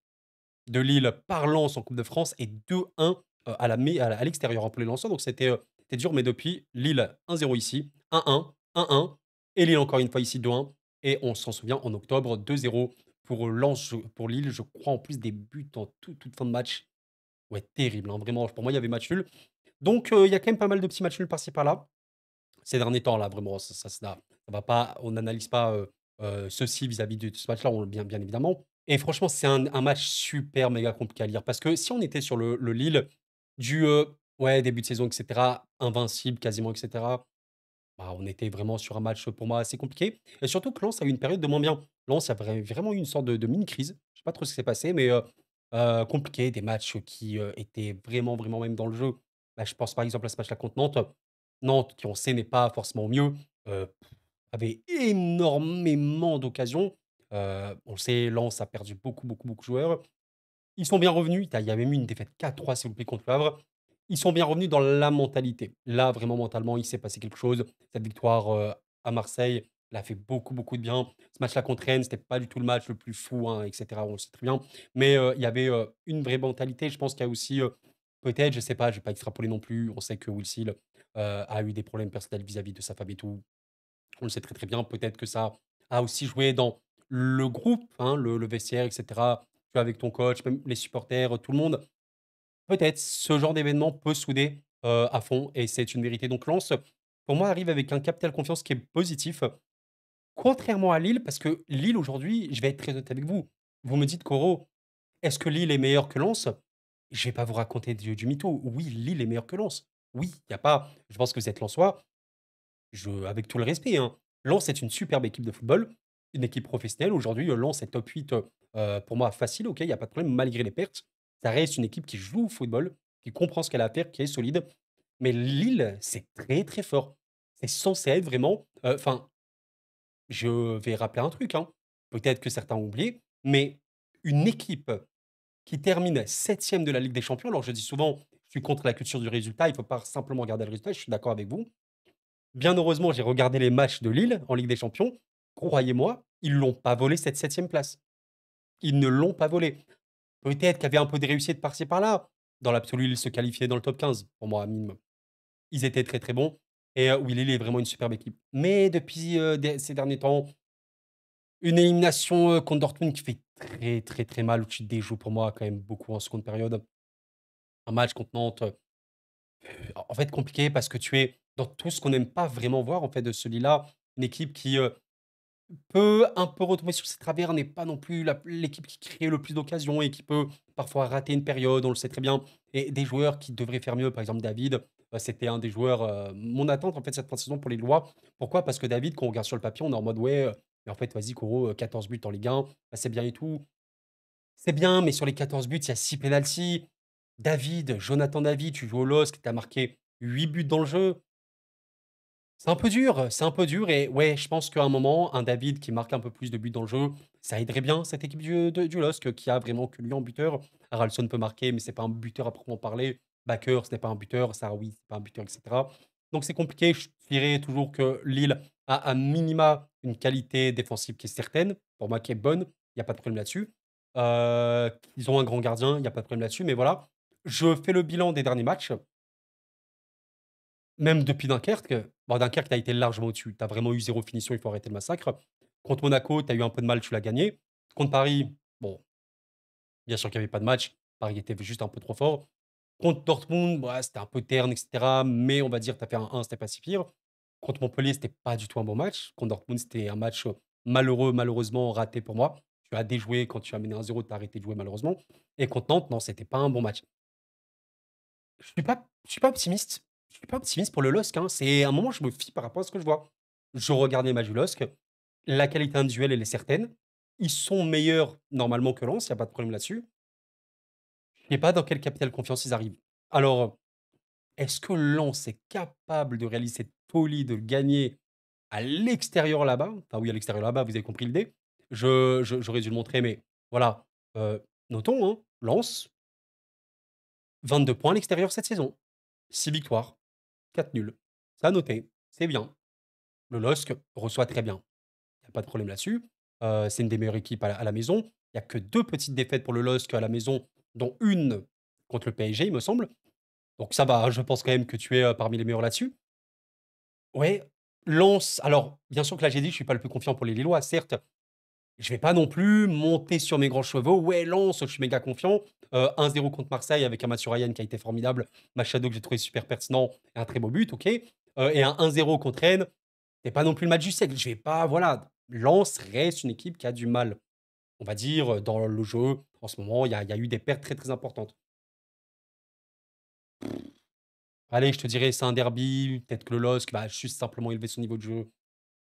de Lille par Lens en Coupe de France et 2-1 à l'extérieur, hein, pour les Lensois. Donc c'était dur, mais depuis, Lille 1-0 ici, 1-1, 1-1 et Lille encore une fois ici 2-1 et on s'en souvient en octobre 2-0 pour Lens, pour Lille, je crois en plus des buts en toute fin de match. Ouais, terrible, hein, vraiment. Pour moi, il y avait match nul. Donc il y a quand même pas mal de petits matchs nuls par-ci par-là. Ces derniers temps là, vraiment, ça va pas, on n'analyse pas, ceci vis-à-vis de ce match-là, on bien évidemment. Et franchement, c'est un match super méga compliqué à lire parce que si on était sur le Lille du, ouais, début de saison et cetera, invincible quasiment et cetera, bah, on était vraiment sur un match, pour moi assez compliqué et surtout que Lens a eu une période de moins bien. Lens a vraiment eu une sorte de mini crise. Je sais pas trop ce qui s'est passé mais, compliqué, des matchs qui, étaient vraiment, vraiment même dans le jeu. Bah, je pense par exemple à ce match-là contre Nantes. Nantes qui on sait n'est pas forcément au mieux, avait énormément d'occasions. On le sait, Lens a perdu beaucoup, beaucoup, beaucoup de joueurs. Ils sont bien revenus. Il y a même eu une défaite 4-3 s'il vous plaît contre le Havre. Ils sont bien revenus dans la mentalité. Là, vraiment mentalement, il s'est passé quelque chose. Cette victoire, à Marseille, elle a fait beaucoup, beaucoup de bien. Ce match-là contre Rennes, c'était pas du tout le match le plus fou, hein, et cetera, on le sait très bien. Mais, il y avait, une vraie mentalité. Je pense qu'il y a aussi, peut-être, je sais pas, je vais pas extrapoler non plus. On sait que Will Seal, a eu des problèmes personnels vis-à-vis de sa femme et tout. On le sait très, très bien. Peut-être que ça a aussi joué dans le groupe, hein, le vestiaire et cetera. Tu vois, avec ton coach, même les supporters, tout le monde. Peut-être, ce genre d'événement peut souder, à fond et c'est une vérité. Donc Lens, pour moi, arrive avec un capital confiance qui est positif, contrairement à Lille, parce que Lille aujourd'hui, je vais être très honnête avec vous. Vous me dites: «Coro, est-ce que Lille est meilleur que Lens?» Je vais pas vous raconter du mytho. Oui, Lille est meilleur que Lens. Oui, il y a pas, je pense que vous êtes lensois, avec tout le respect, hein. Lens est une superbe équipe de football, une équipe professionnelle. Aujourd'hui, Lens est top 8, pour moi facile, OK, il y a pas de problème malgré les pertes. Ça reste une équipe qui joue au football. qui comprend ce qu'elle a à faire, qui est solide. Mais Lille, c'est très, très fort. C'est censé être vraiment, enfin, je vais rappeler un truc, hein, peut-être que certains ont oublié, mais une équipe qui termine 7e de la Ligue des Champions, alors je dis souvent, je suis contre la culture du résultat, il ne faut pas simplement regarder le résultat, je suis d'accord avec vous. Bien heureusement, j'ai regardé les matchs de Lille en Ligue des Champions. Croyez-moi, ils l'ont pas volé cette 7e place. Ils ne l'ont pas volé. Peut-être qu'il y avait un peu des réussites par-ci par-là. Dans l'absolu, ils se qualifiaient dans le top 15, pour moi, minimum. Ils étaient très, très bons et oui, Lille est vraiment une superbe équipe. Mais depuis, ces derniers temps, une élimination, contre Dortmund qui fait très, très, très mal, où tu te déjoues pour moi quand même beaucoup en seconde période. Un match contre Nantes, en fait compliqué parce que tu es dans tout ce qu'on n'aime pas vraiment voir en fait de ce Lille-là. Une équipe qui, peut un peu retomber sur ses travers, n'est pas non plus l'équipe qui crée le plus d'occasions et qui peut parfois rater une période, on le sait très bien. Et des joueurs qui devraient faire mieux, par exemple David, c'était un des joueurs, mon attente en fait cette fin de saison pour les Lillois. Pourquoi? Parce que David, quand on regarde sur le papier, on est en mode: «Ouais, mais en fait vas-y Koro, 14 buts en Ligue 1, bah, c'est bien et tout». C'est bien, mais sur les 14 buts, il y a 6 pénaltys. David, Jonathan David, tu joues au LOSC, tu as marqué 8 buts dans le jeu. C'est un peu dur et ouais, je pense qu'à un moment, un David qui marque un peu plus de buts dans le jeu, ça aiderait bien cette équipe du LOSC qui a vraiment que lui en buteur. Haralson peut marquer, mais c'est pas un buteur à proprement parler. Bakker, ce n'est pas un buteur. Sarawi, c'est pas un buteur, etc. Donc c'est compliqué. Je dirais toujours que Lille a à minima une qualité défensive qui est certaine, pour moi qui est bonne. Il n'y a pas de problème là-dessus. Ils ont un grand gardien, il n'y a pas de problème là-dessus. Mais voilà, je fais le bilan des derniers matchs. Même depuis Dunkerque, bon Dunkerque, tu as été largement au-dessus. Tu as vraiment eu 0 finition, il faut arrêter le massacre. Contre Monaco, tu as eu un peu de mal, tu l'as gagné. Contre Paris, bon, bien sûr qu'il y avait pas de match. Paris était juste un peu trop fort. Contre Dortmund, ouais, c'était un peu terne, et cetera, mais on va dire, tu as fait un 1, c'était pas si pire. Contre Montpellier, c'était pas du tout un bon match. Contre Dortmund, c'était un match, malheureux, malheureusement raté pour moi. Tu as déjoué quand tu as mené 1-0, tu as arrêté de jouer malheureusement. Et contre Nantes, non, c'était pas un bon match. Je suis pas optimiste. Je suis pas optimiste pour le LOSC, hein. C'est un moment, je me fie par rapport à ce que je vois. Je regarde les matchs du LOSC. La qualité individuelle, elle est certaine. Ils sont meilleurs normalement que Lens, il y a pas de problème là-dessus. Je sais pas dans quel capital confiance ils arrivent. Alors, est-ce que Lens est capable de réaliser cette folie de gagner à l'extérieur là-bas? Enfin oui, à l'extérieur là-bas, vous avez compris l'idée. J'aurais dû le montrer, mais voilà. Notons, hein, Lens, 22 points à l'extérieur cette saison. 6 victoires. 4 nuls. Ça à noter, c'est bien. Le LOSC reçoit très bien. Il y a pas de problème là-dessus. C'est une des meilleures équipes à la maison. Il y a que 2 petites défaites pour le LOSC à la maison, dont une contre le PSG, il me semble. Donc ça va, je pense quand même que tu es, parmi les meilleurs là-dessus. Ouais, Lens, alors bien sûr que là j'ai dit, je suis pas le plus confiant pour les Lillois, certes. Je vais pas non plus monter sur mes grands chevaux. Ouais, Lens, je suis méga confiant. 1-0 contre Marseille avec un Mathieu Ryan qui a été formidable. Machado que j'ai trouvé super pertinent et un très beau but, OK. Et un 1-0 contre Rennes. C'est pas non plus le match du siècle. Je vais pas, voilà. Lens reste une équipe qui a du mal, on va dire, dans le jeu. En ce moment, il y a eu des pertes très, très importantes. Allez, je te dirais, c'est un derby. Peut-être que le LOSC va juste simplement élever son niveau de jeu.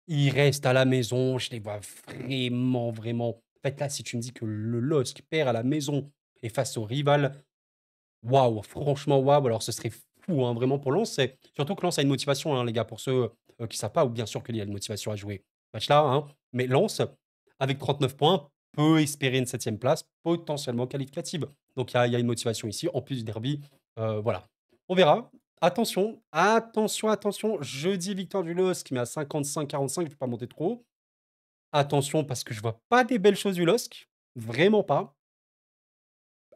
Il reste à la maison. Je les vois vraiment, vraiment. En fait, là, si tu me dis que le LOSC perd à la maison et face au rival, waouh, franchement, waouh. Alors, ce serait fou, hein, vraiment, pour Lens. Surtout que Lens a une motivation, hein, les gars, pour ceux qui ne savent pas, ou bien sûr qu'il y a une motivation à jouer ce match-là. Hein. Mais Lens, avec 39 points, peut espérer une 7e place, potentiellement qualificative. Donc, il y a une motivation ici, en plus du derby. Voilà. On verra. Attention, attention, attention. Jeudi, victoire du LOSC, mais à 55-45, je ne vais pas monter trop haut. Attention, parce que je vois pas des belles choses du LOSC. Vraiment pas.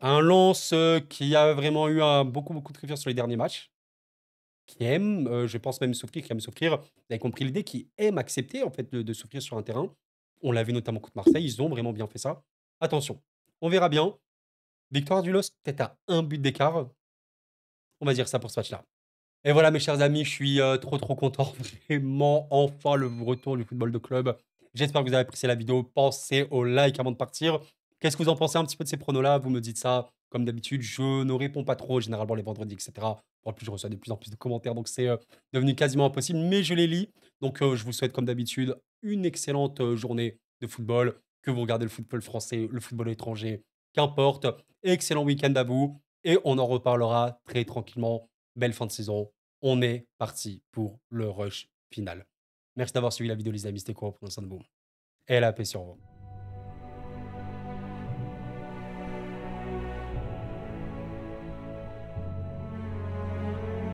Un Lens, qui a vraiment eu un beaucoup, beaucoup de confiance sur les derniers matchs, qui aime, je pense même souffrir, qui aime souffrir. Vous avez compris l'idée, qui aime accepter en fait de souffrir sur un terrain. On l'a vu notamment contre Marseille, ils ont vraiment bien fait ça. Attention, on verra bien. Victoire du LOSC, peut-être à un but d'écart. On va dire ça pour ce match-là. Et voilà mes chers amis, je suis, trop, trop content, vraiment, enfin le retour du football de club. J'espère que vous avez apprécié la vidéo. Pensez au like avant de partir. Qu'est-ce que vous en pensez un petit peu de ces pronos-là? Vous me dites ça. Comme d'habitude, je ne réponds pas trop, généralement les vendredis, et cetera. En plus, je reçois de plus en plus de commentaires, donc c'est, devenu quasiment impossible, mais je les lis. Donc, je vous souhaite comme d'habitude une excellente, journée de football, que vous regardez le football français, le football étranger, qu'importe. Excellent week-end à vous. et on en reparlera très tranquillement. Belle fin de saison. On est parti pour le rush final. Merci d'avoir suivi la vidéo les amis, c'était quoi? Prenez soin de vous et la paix sur vous.